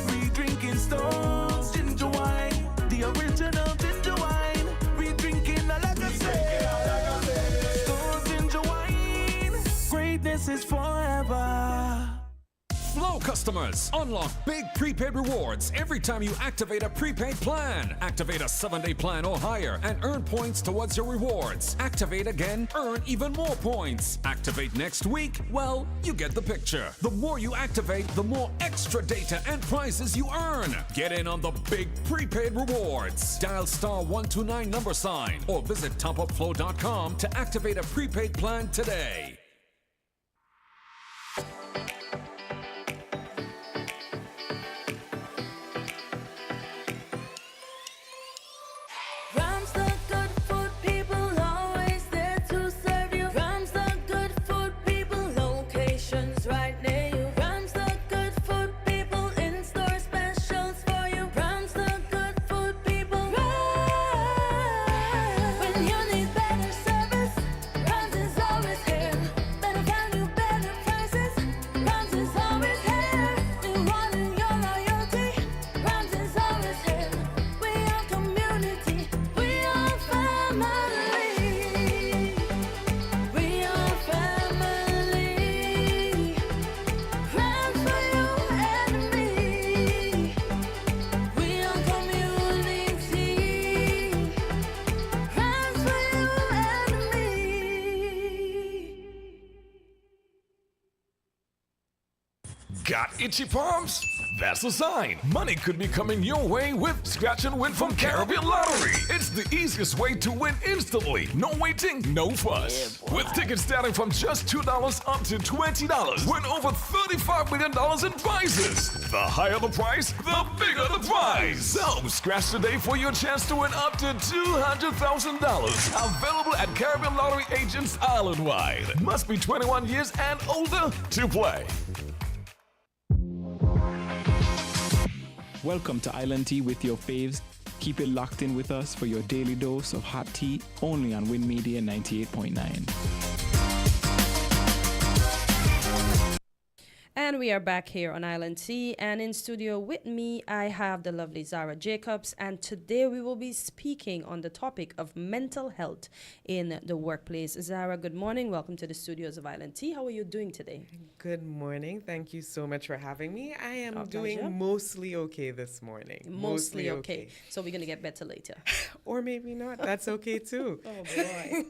We drinking Stones ginger wine, the original ginger wine. We drinking like I say, Stones ginger wine. Greatness is forever. Flow customers, unlock big prepaid rewards every time you activate a prepaid plan. Activate a 7-day plan or higher and earn points towards your rewards. Activate again, earn even more points. Activate next week, well, you get the picture. The more you activate, the more extra data and prizes you earn. Get in on the big prepaid rewards. Dial *129 or visit topupflow.com to activate a prepaid plan today. Rams the good food people, always there to serve you. Rams the good food people, locations right near you. Rams the good food people, in-store specials for you. Rams the good food people. Rams. When you need better service, Rams is always here. Got itchy palms? That's a sign. Money could be coming your way with Scratch and Win from Caribbean Lottery. It's the easiest way to win instantly. No waiting, no fuss. With tickets starting from just $2 up to $20. Win over $35 million in prizes. The higher the price, the bigger the prize. So scratch today for your chance to win up to $200,000. Available at Caribbean Lottery agents island-wide. Must be 21 years and older to play. Welcome to Island Tea with your faves. Keep it locked in with us for your daily dose of hot tea only on Win Media 98.9. And we are back here on Island Tea, and in studio with me I have the lovely Zara Jacobs, and today we will be speaking on the topic of mental health in the workplace. Zara, good morning. Welcome to the studios of Island Tea. How are you doing today? Good morning. Thank you so much for having me. I am Our doing pleasure. mostly okay this morning. Mostly okay. So we're going to get better later. Or maybe not. That's okay too. Oh boy.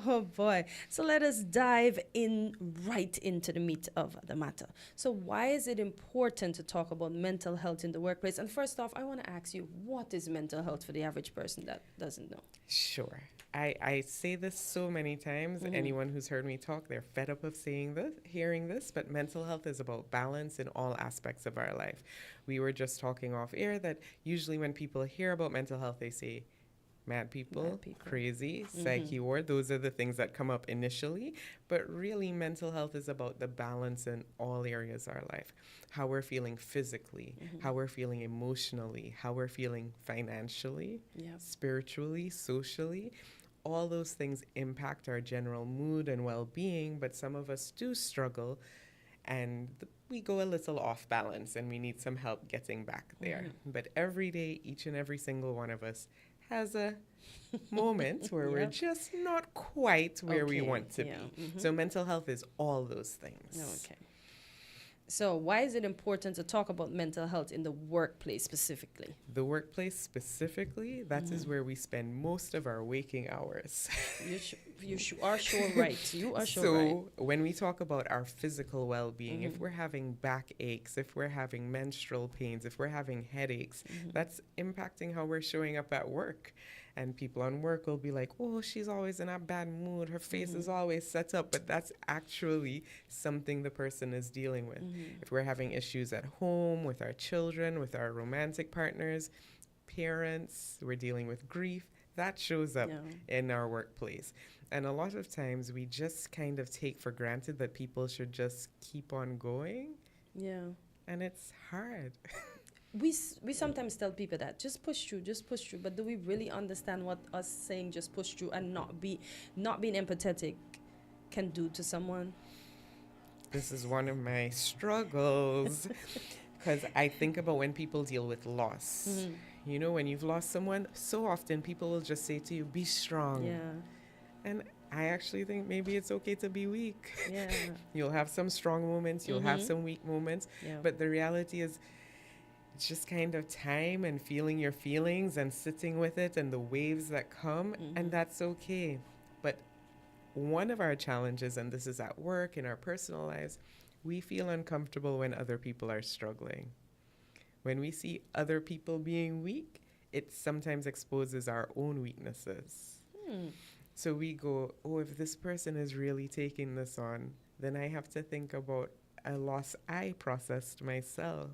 Oh boy. So let us dive in right into the meat of the matter. So why is it important to talk about mental health in the workplace? And first off, I want to ask you, what is mental health for the average person that doesn't know? Sure. I say this so many times. Mhm. Anyone who's heard me talk, they're fed up of saying this, hearing this, but mental health is about balance in all aspects of our life. We were just talking off air that usually when people hear about mental health, they say, mad people, crazy, psyche ward. Those are the things that come up initially. But really, mental health is about the balance in all areas of our life. How we're feeling physically, how we're feeling emotionally, how we're feeling financially, spiritually, socially. All those things impact our general mood and well-being, but some of us do struggle and we go a little off balance and we need some help getting back there. But every day, each and every single one of us has a moment where we're just not quite where we want to be. So mental health is all those things. Okay. So why is it important to talk about mental health in the workplace specifically? The workplace specifically, that is where we spend most of our waking hours. You are sure right. You are sure right. So when we talk about our physical well-being, if we're having backaches, if we're having menstrual pains, if we're having headaches, that's impacting how we're showing up at work. And people on work will be like, oh, she's always in a bad mood. Her face is always set up. But that's actually something the person is dealing with. If we're having issues at home, with our children, with our romantic partners, parents, we're dealing with grief, that shows up in our workplace. And a lot of times we just kind of take for granted that people should just keep on going. Yeah. And it's hard. We sometimes tell people that just push through, but do we really understand what us saying just push through and not being empathetic can do to someone? This is one of my struggles because I think about when people deal with loss. You know, when you've lost someone, so often people will just say to you, be strong. Yeah. And I actually think maybe it's okay to be weak. Yeah. You'll have some strong moments, you'll have some weak moments, but the reality is it's just kind of time and feeling your feelings and sitting with it and the waves that come, and that's okay. But one of our challenges, and this is at work, in our personal lives, we feel uncomfortable when other people are struggling. When we see other people being weak, it sometimes exposes our own weaknesses. So we go, oh, if this person is really taking this on, then I have to think about a loss I processed myself.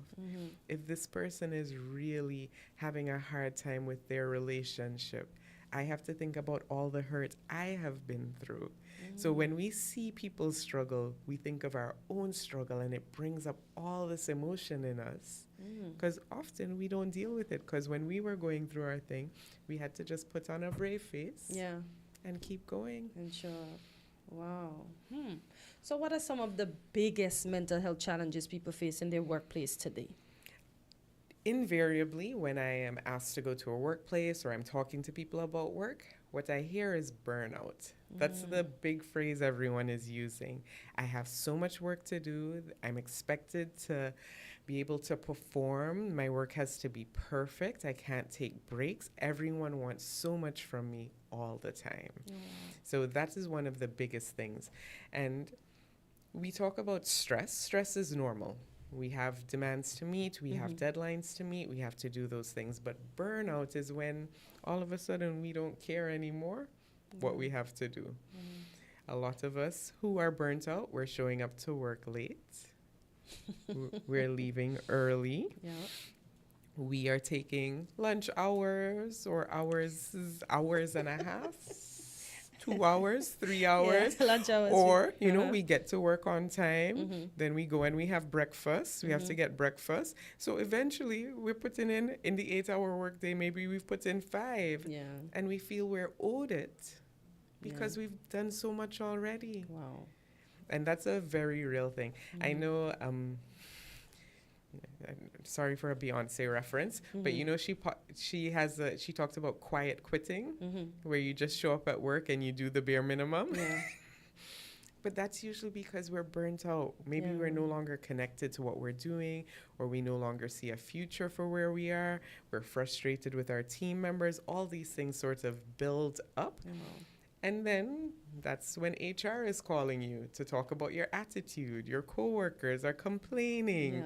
If this person is really having a hard time with their relationship, I have to think about all the hurt I have been through. So when we see people struggle, we think of our own struggle and it brings up all this emotion in us. Because often we don't deal with it, because when we were going through our thing, we had to just put on a brave face and keep going. And show up. Wow. So what are some of the biggest mental health challenges people face in their workplace today? Invariably, when I am asked to go to a workplace or I'm talking to people about work, what I hear is burnout. That's the big phrase everyone is using. I have so much work to do. I'm expected to be able to perform. My work has to be perfect. I can't take breaks. Everyone wants so much from me all the time. So that is one of the biggest things. And we talk about stress. Stress is normal. We have demands to meet, we have deadlines to meet, we have to do those things. But burnout is when all of a sudden we don't care anymore what we have to do. A lot of us who are burnt out, we're showing up to work late. We're leaving early. Yeah. We are taking lunch hours or hours and a half. 2 hours, 3 hours. Yeah, lunch hours. Or, you know, we get to work on time. Then we go and we have breakfast. We have to get breakfast. So eventually we're putting in the 8-hour workday, maybe we've put in 5. Yeah. And we feel we're owed it because we've done so much already. Wow. And that's a very real thing. I know, I'm sorry for a Beyonce reference, but you know, she talked about quiet quitting, where you just show up at work and you do the bare minimum. Yeah. But that's usually because we're burnt out. Maybe we're no longer connected to what we're doing, or we no longer see a future for where we are. We're frustrated with our team members. All these things sort of build up. And then that's when HR is calling you to talk about your attitude. Your coworkers are complaining. Yeah.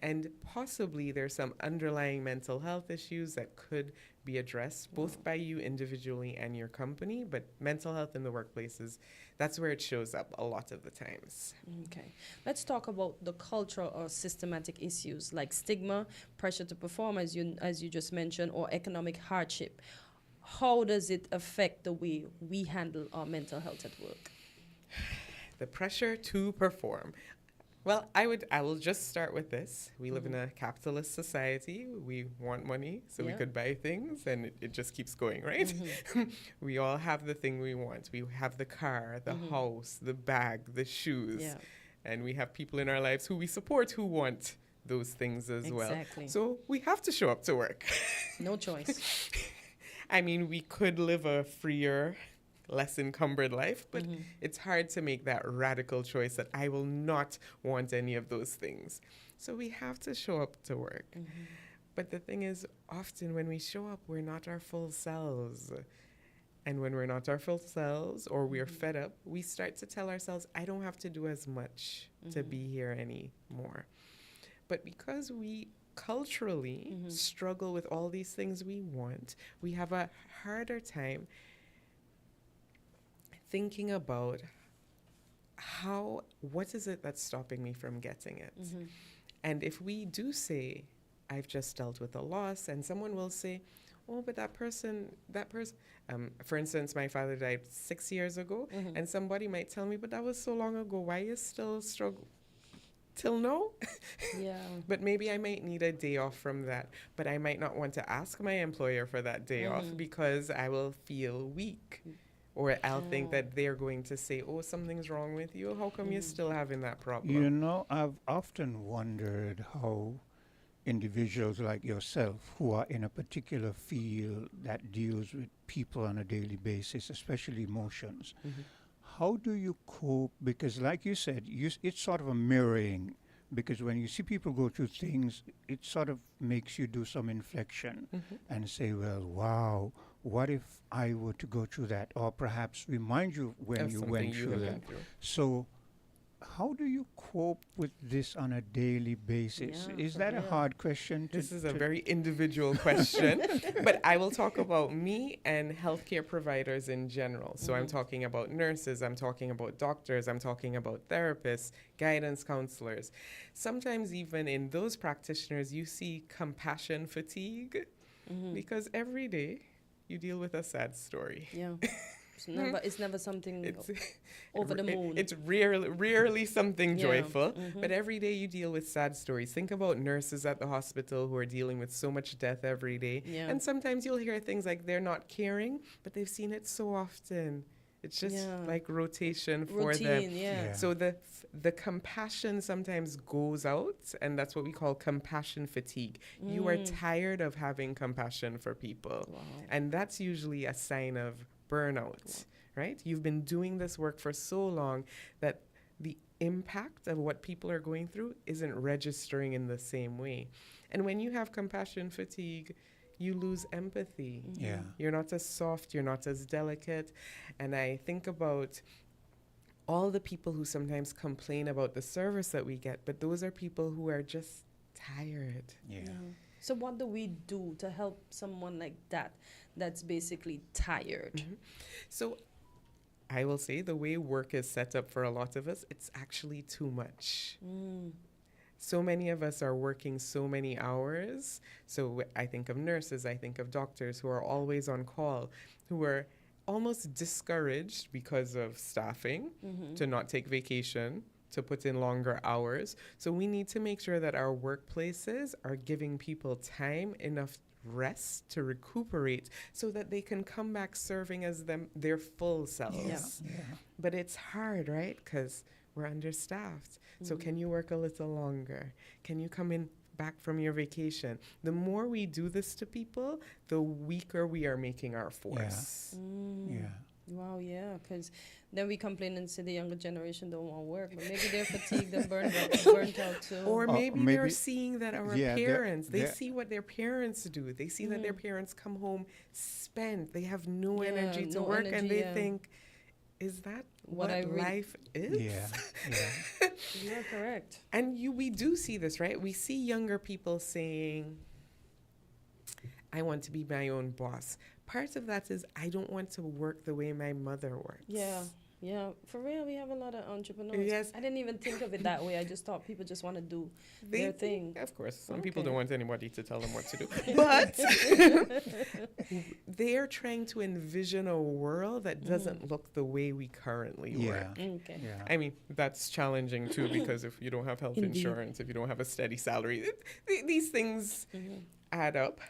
And possibly there's some underlying mental health issues that could be addressed both by you individually and your company. But mental health in the workplaces, that's where it shows up a lot of the times. Okay. Let's talk about the cultural or systematic issues like stigma, pressure to perform, as you just mentioned, or economic hardship. How does it affect the way we handle our mental health at work? The pressure to perform. Well, I will just start with this. We live in a capitalist society. We want money so we could buy things, and it just keeps going, right? We all have the thing we want. We have the car, the house, the bag, the shoes. Yeah. And we have people in our lives who we support who want those things as well. Exactly. So we have to show up to work. No choice. I mean, we could live a freer, less encumbered life, but it's hard to make that radical choice that I will not want any of those things. So we have to show up to work. But the thing is, often when we show up, we're not our full selves. And when we're not our full selves, or we're fed up, we start to tell ourselves, I don't have to do as much to be here anymore. But because we culturally struggle with all these things we want, we have a harder time thinking about what is it that's stopping me from getting it? And if we do say, I've just dealt with a loss, and someone will say, oh, but that person, for instance, my father died 6 years ago, and somebody might tell me, but that was so long ago, why you still struggle? Till now? Yeah. But maybe I might need a day off from that. But I might not want to ask my employer for that day off because I will feel weak. Or I'll think that they're going to say, oh, something's wrong with you. How come you're still having that problem? You know, I've often wondered how individuals like yourself who are in a particular field that deals with people on a daily basis, especially emotions, how do you cope? Because like you said, it's sort of a mirroring, because when you see people go through things, it sort of makes you do some inflection and say, well, wow, what if I were to go through that? Or perhaps remind you when you went through that. So how do you cope with this on a daily basis? Is that a hard question? This is a very individual question, but I will talk about me and healthcare providers in general. So I'm talking about nurses, I'm talking about doctors, I'm talking about therapists, guidance counselors. Sometimes even in those practitioners, you see compassion fatigue because every day you deal with a sad story. Yeah. It's never something over the moon. It's rarely something joyful, but every day you deal with sad stories. Think about nurses at the hospital who are dealing with so much death every day. Yeah. And sometimes you'll hear things like they're not caring, but they've seen it so often. It's just like rotation for them. So the compassion sometimes goes out, and that's what we call compassion fatigue. You are tired of having compassion for people. And that's usually a sign of burnout, right? You've been doing this work for so long that the impact of what people are going through isn't registering in the same way. And when you have compassion fatigue, you lose empathy. You're not as soft, you're not as delicate. And I think about all the people who sometimes complain about the service that we get, but those are people who are just tired. Yeah. So what do we do to help someone like that that's basically tired? So I will say the way work is set up for a lot of us, it's actually too much. So many of us are working so many hours. So I think of nurses, I think of doctors who are always on call, who are almost discouraged because of staffing to not take vacation, to put in longer hours. So we need to make sure that our workplaces are giving people time, enough rest to recuperate so that they can come back serving as their full selves. But it's hard, right? Because we're understaffed. So can you work a little longer? Can you come in back from your vacation? The more we do this to people, the weaker we are making our force. Wow, yeah, because then we complain and say the younger generation don't want to work, but maybe they're fatigued and burnt out too. Or maybe they're seeing that our parents, they see what their parents do. They see that their parents come home spent. They have no energy to work, and they think, is that what life is? You're correct. And we do see this, right? We see younger people saying, I want to be my own boss. Part of that is I don't want to work the way my mother works. Yeah, for real, we have a lot of entrepreneurs. Yes. I didn't even think of it that way. I just thought people just want to do their thing. Of course, some people don't want anybody to tell them what to do. But they're trying to envision a world that doesn't look the way we currently work. I mean, that's challenging too, because if you don't have health insurance, if you don't have a steady salary, these things add up.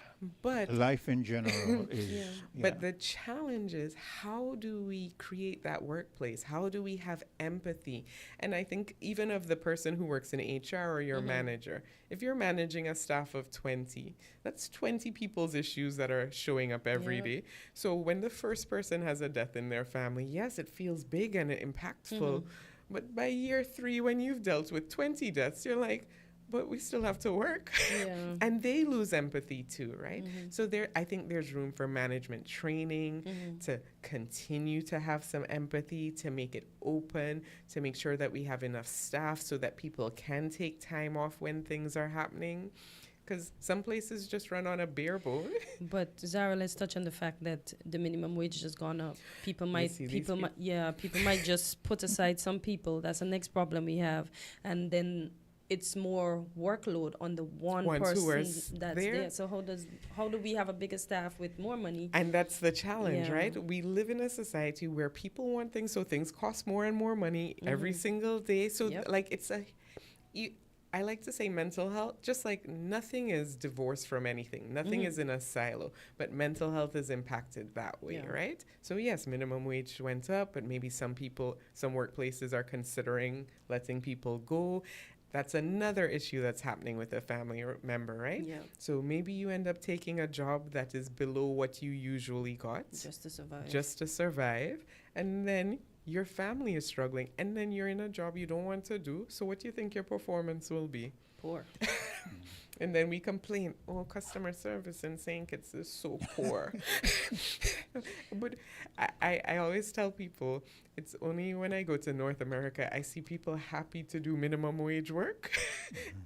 But life in general is. But the challenge is, how do we create that workplace? How do we have empathy? And I think even of the person who works in HR or your manager, if you're managing a staff of 20, that's 20 people's issues that are showing up every day. So when the first person has a death in their family, yes, it feels big and impactful. But by year 3, when you've dealt with 20 deaths, you're like, but we still have to work. And they lose empathy too, right? So I think there's room for management training to continue to have some empathy, to make it open, to make sure that we have enough staff so that people can take time off when things are happening. Because some places just run on a bare bone. But Zara, let's touch on the fact that the minimum wage has gone up. People might just put aside some people. That's the next problem we have. And then it's more workload on the one person that's there. So how do we have a bigger staff with more money? And that's the challenge, right? We live in a society where people want things, so things cost more and more money every single day. So I like to say mental health, just like nothing is divorced from anything. Nothing is in a silo, but mental health is impacted that way, right? So yes, minimum wage went up, but maybe some workplaces are considering letting people go. That's another issue that's happening with a family member, right? So maybe you end up taking a job that is below what you usually got. Just to survive. And then your family is struggling. And then you're in a job you don't want to do. So what do you think your performance will be? Poor. And then we complain, customer service in St. Kitts is so poor. But I always tell people, it's only when I go to North America, I see people happy to do minimum wage work.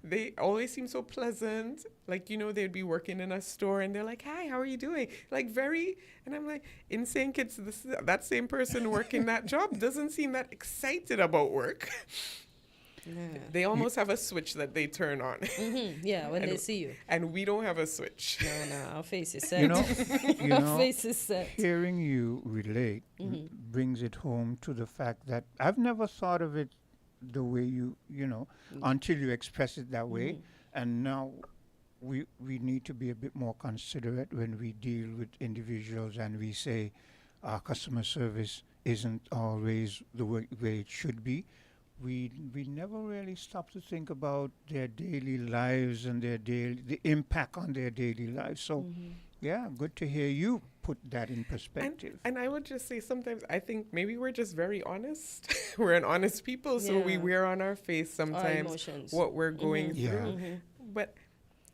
They always seem so pleasant. Like, they'd be working in a store and they're like, hi, how are you doing? And I'm like, in St. Kitts, that same person working that job doesn't seem that excited about work. They almost have a switch that they turn on. When they see you. And we don't have a switch. No, our face is set. Our face is set. Hearing you relate brings it home to the fact that I've never thought of it the way you until you express it that way. And now we need to be a bit more considerate when we deal with individuals and we say our customer service isn't always the way it should be. We never really stop to think about their daily lives and the impact on their daily lives. So, good to hear you put that in perspective. And I would just say sometimes I think maybe we're just very honest. We're an honest people, so we wear on our face sometimes what we're going through. But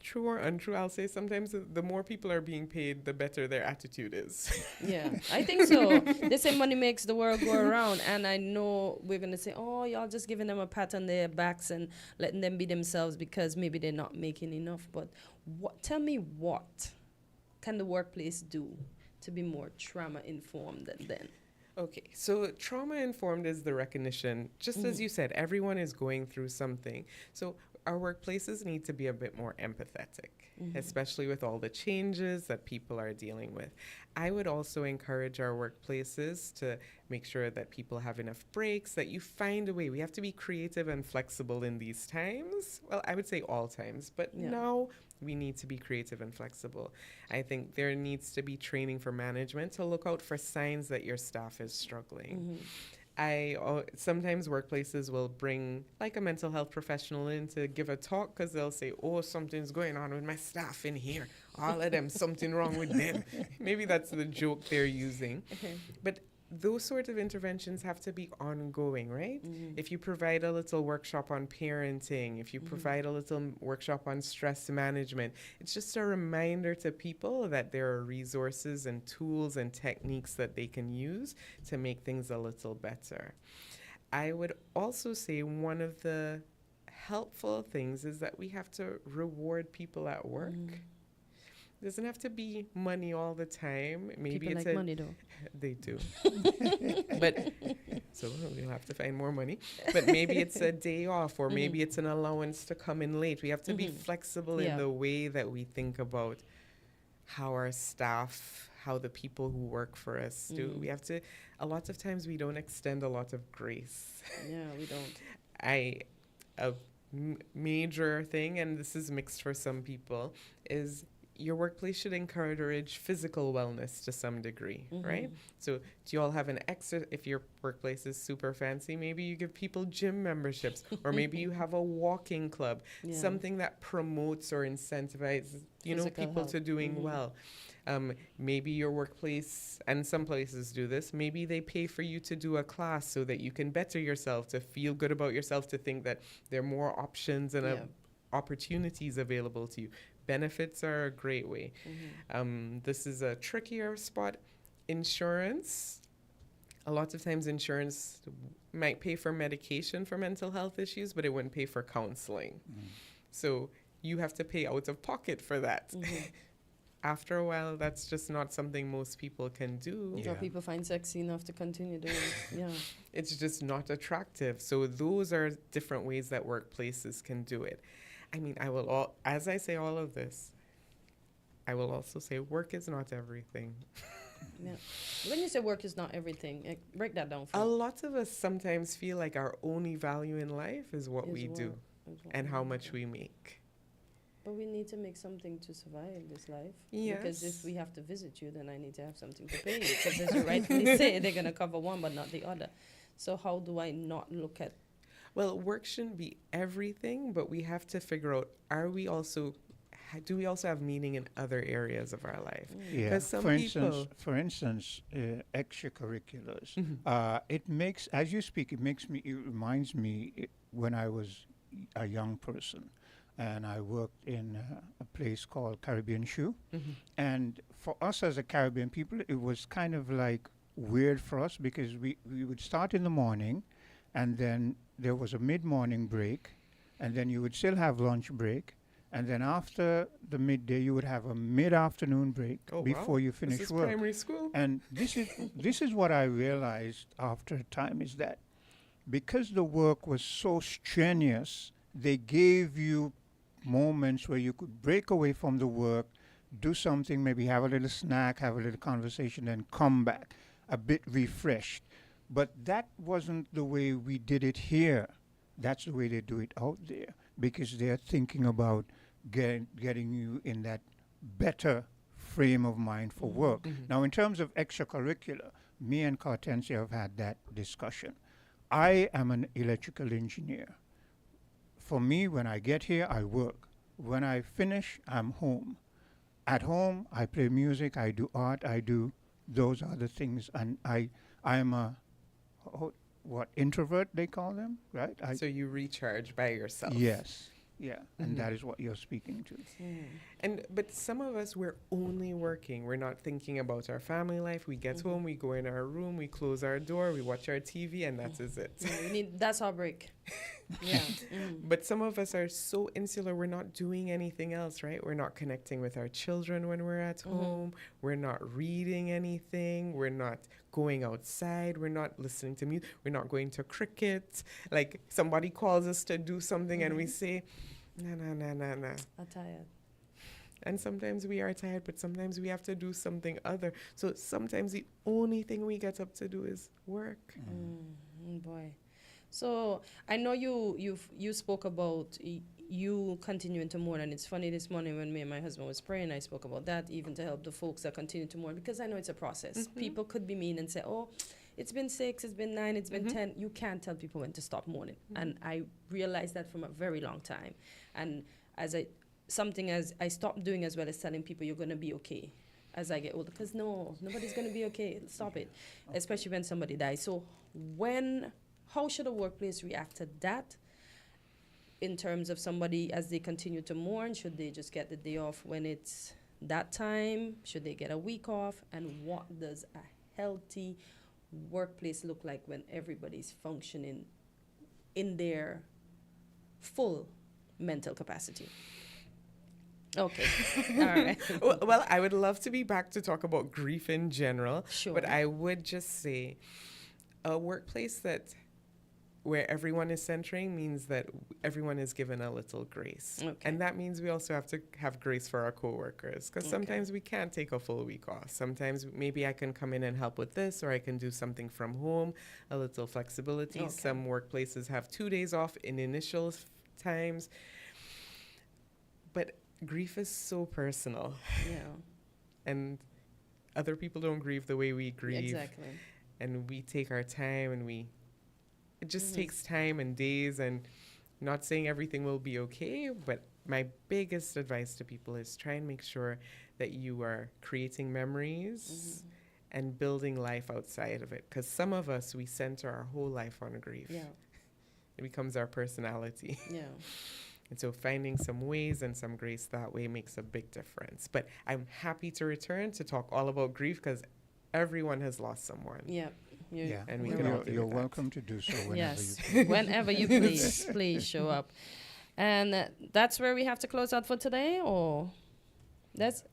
true or untrue, I'll say sometimes the more people are being paid, the better their attitude is. Yeah, I think so. They say money makes the world go around, and I know we're gonna say, "Oh, y'all just giving them a pat on their backs and letting them be themselves because maybe they're not making enough." But tell me, what can the workplace do to be more trauma informed than then? Okay, so trauma informed is the recognition. Just as you said, everyone is going through something. So our workplaces need to be a bit more empathetic, especially with all the changes that people are dealing with. I would also encourage our workplaces to make sure that people have enough breaks, that you find a way. We have to be creative and flexible in these times. Well, I would say all times, but now we need to be creative and flexible. I think there needs to be training for management to look out for signs that your staff is struggling. Sometimes workplaces will bring like a mental health professional in to give a talk because they'll say, "Oh, something's going on with my staff in here. All of them, something wrong with them." Maybe that's the joke they're using. But those sort of interventions have to be ongoing, right? If you provide a little workshop on parenting, if you provide a little workshop on stress management, it's just a reminder to people that there are resources and tools and techniques that they can use to make things a little better. I would also say one of the helpful things is that we have to reward people at work. Doesn't have to be money all the time. Maybe People it's like money though. They do. But so we'll have to find more money. But maybe it's a day off, or maybe it's an allowance to come in late. We have to be flexible in the way that we think about how our staff, how the people who work for us do. We have to, a lot of times we don't extend a lot of grace. Yeah, we don't. A major thing, and this is mixed for some people, is your workplace should encourage physical wellness to some degree, right? So do you all have if your workplace is super fancy, maybe you give people gym memberships, or maybe you have a walking club, something that promotes or incentivizes, people health. to doing well. Maybe your workplace, and some places do this, maybe they pay for you to do a class so that you can better yourself, to feel good about yourself, to think that there are more options and opportunities available to you. Benefits are a great way. This is a trickier spot. Insurance. A lot of times insurance might pay for medication for mental health issues, but it wouldn't pay for counseling. So you have to pay out of pocket for that. After a while, that's just not something most people can do. Or people find sexy enough to continue doing it. It's just not attractive. So those are different ways that workplaces can do it. I mean, as I say all of this, I will also say work is not everything. When you say work is not everything, break that down for me. A lot of us sometimes feel like our only value in life is what we do and how much we make. But we need to make something to survive this life. Yes. Because if we have to visit you, then I need to have something to pay you. Because as you rightfully say, they're going to cover one but not the other. So how do I not look at... Well, work shouldn't be everything, but we have to figure out, do we also have meaning in other areas of our life? Yeah, for instance, extracurriculars. It makes, as you speak, it reminds me when I was a young person and I worked in a place called Caribbean Shoe. And for us as a Caribbean people, it was kind of like weird for us because we would start in the morning, and then there was a mid-morning break, and then you would still have lunch break, and then after the midday you would have a mid-afternoon break before you finish this is work. Primary school. And this is what I realized after a time, is that because the work was so strenuous, they gave you moments where you could break away from the work, do something, maybe have a little snack, have a little conversation, then come back a bit refreshed. But that wasn't the way we did it here. That's the way they do it out there, because they're thinking about getting you in that better frame of mind for work. Now, in terms of extracurricular, me and Cartencia have had that discussion. I am an electrical engineer. For me, when I get here, I work. When I finish, I'm home. At home, I play music, I do art, I do those other things, and I'm a introvert, they call them, right? So you recharge by yourself. Yes. Yeah, and that is what you're speaking to. But some of us, we're only working. We're not thinking about our family life. We get home, we go in our room, we close our door, we watch our TV, and that is it. Yeah, that's our break. Yeah. But some of us are so insular, we're not doing anything else, right? We're not connecting with our children when we're at home. We're not reading anything. We're not going outside. We're not listening to music. We're not going to cricket. Like somebody calls us to do something and we say, no. I'm tired. And sometimes we are tired, but sometimes we have to do something other. So sometimes the only thing we get up to do is work. Boy. So I know you spoke about you continuing to mourn, and it's funny, this morning when me and my husband was praying, I spoke about that, even to help the folks that continue to mourn, because I know it's a process. People could be mean and say, oh, it's been 6, it's been 9, it's been 10. You can't tell people when to stop mourning. And I realized that from a very long time. And as I stopped doing, as well as telling people you're going to be okay as I get older, because nobody's going to be okay. Stop it. Especially when somebody dies. So how should a workplace react to that in terms of somebody as they continue to mourn? Should they just get the day off when it's that time? Should they get a week off? And what does a healthy workplace look like when everybody's functioning in their full mental capacity? Okay. All right. Well, I would love to be back to talk about grief in general. Sure. But I would just say a workplace where everyone is centering means that everyone is given a little grace. Okay. And that means we also have to have grace for our coworkers, because sometimes we can't take a full week off. Sometimes maybe I can come in and help with this, or I can do something from home, a little flexibility. Some workplaces have 2 days off in initial times. But grief is so personal. Yeah. And other people don't grieve the way we grieve. Exactly. And we take our time, and it just takes time and days, and not saying everything will be okay, but my biggest advice to people is try and make sure that you are creating memories and building life outside of it. Because some of us, we center our whole life on grief. Yeah. It becomes our personality. Yeah. And so finding some ways and some grace that way makes a big difference. But I'm happy to return to talk all about grief, because everyone has lost someone. Yeah. And we can all do You're that. welcome to do so whenever Yes. you please. Whenever you please show up. And that's where we have to close out for today, or that's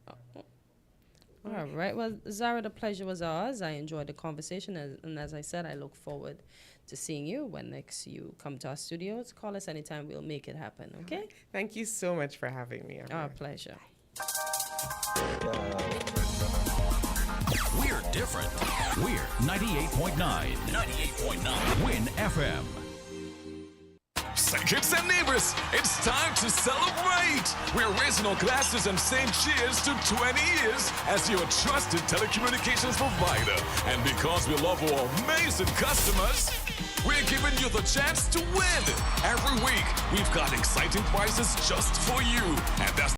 all right. Well, Zara, the pleasure was ours. I enjoyed the conversation, and as I said, I look forward to seeing you when next you come to our studios. Call us anytime. We'll make it happen. Okay. Right. Thank you so much for having me. Our pleasure. We're different. We're 98.9. 98.9. Win FM. Say kids and neighbors, it's time to celebrate! We're raising our glasses and saying cheers to 20 years as your trusted telecommunications provider. And because we love our amazing customers, we're giving you the chance to win! Every week, we've got exciting prizes just for you. And that's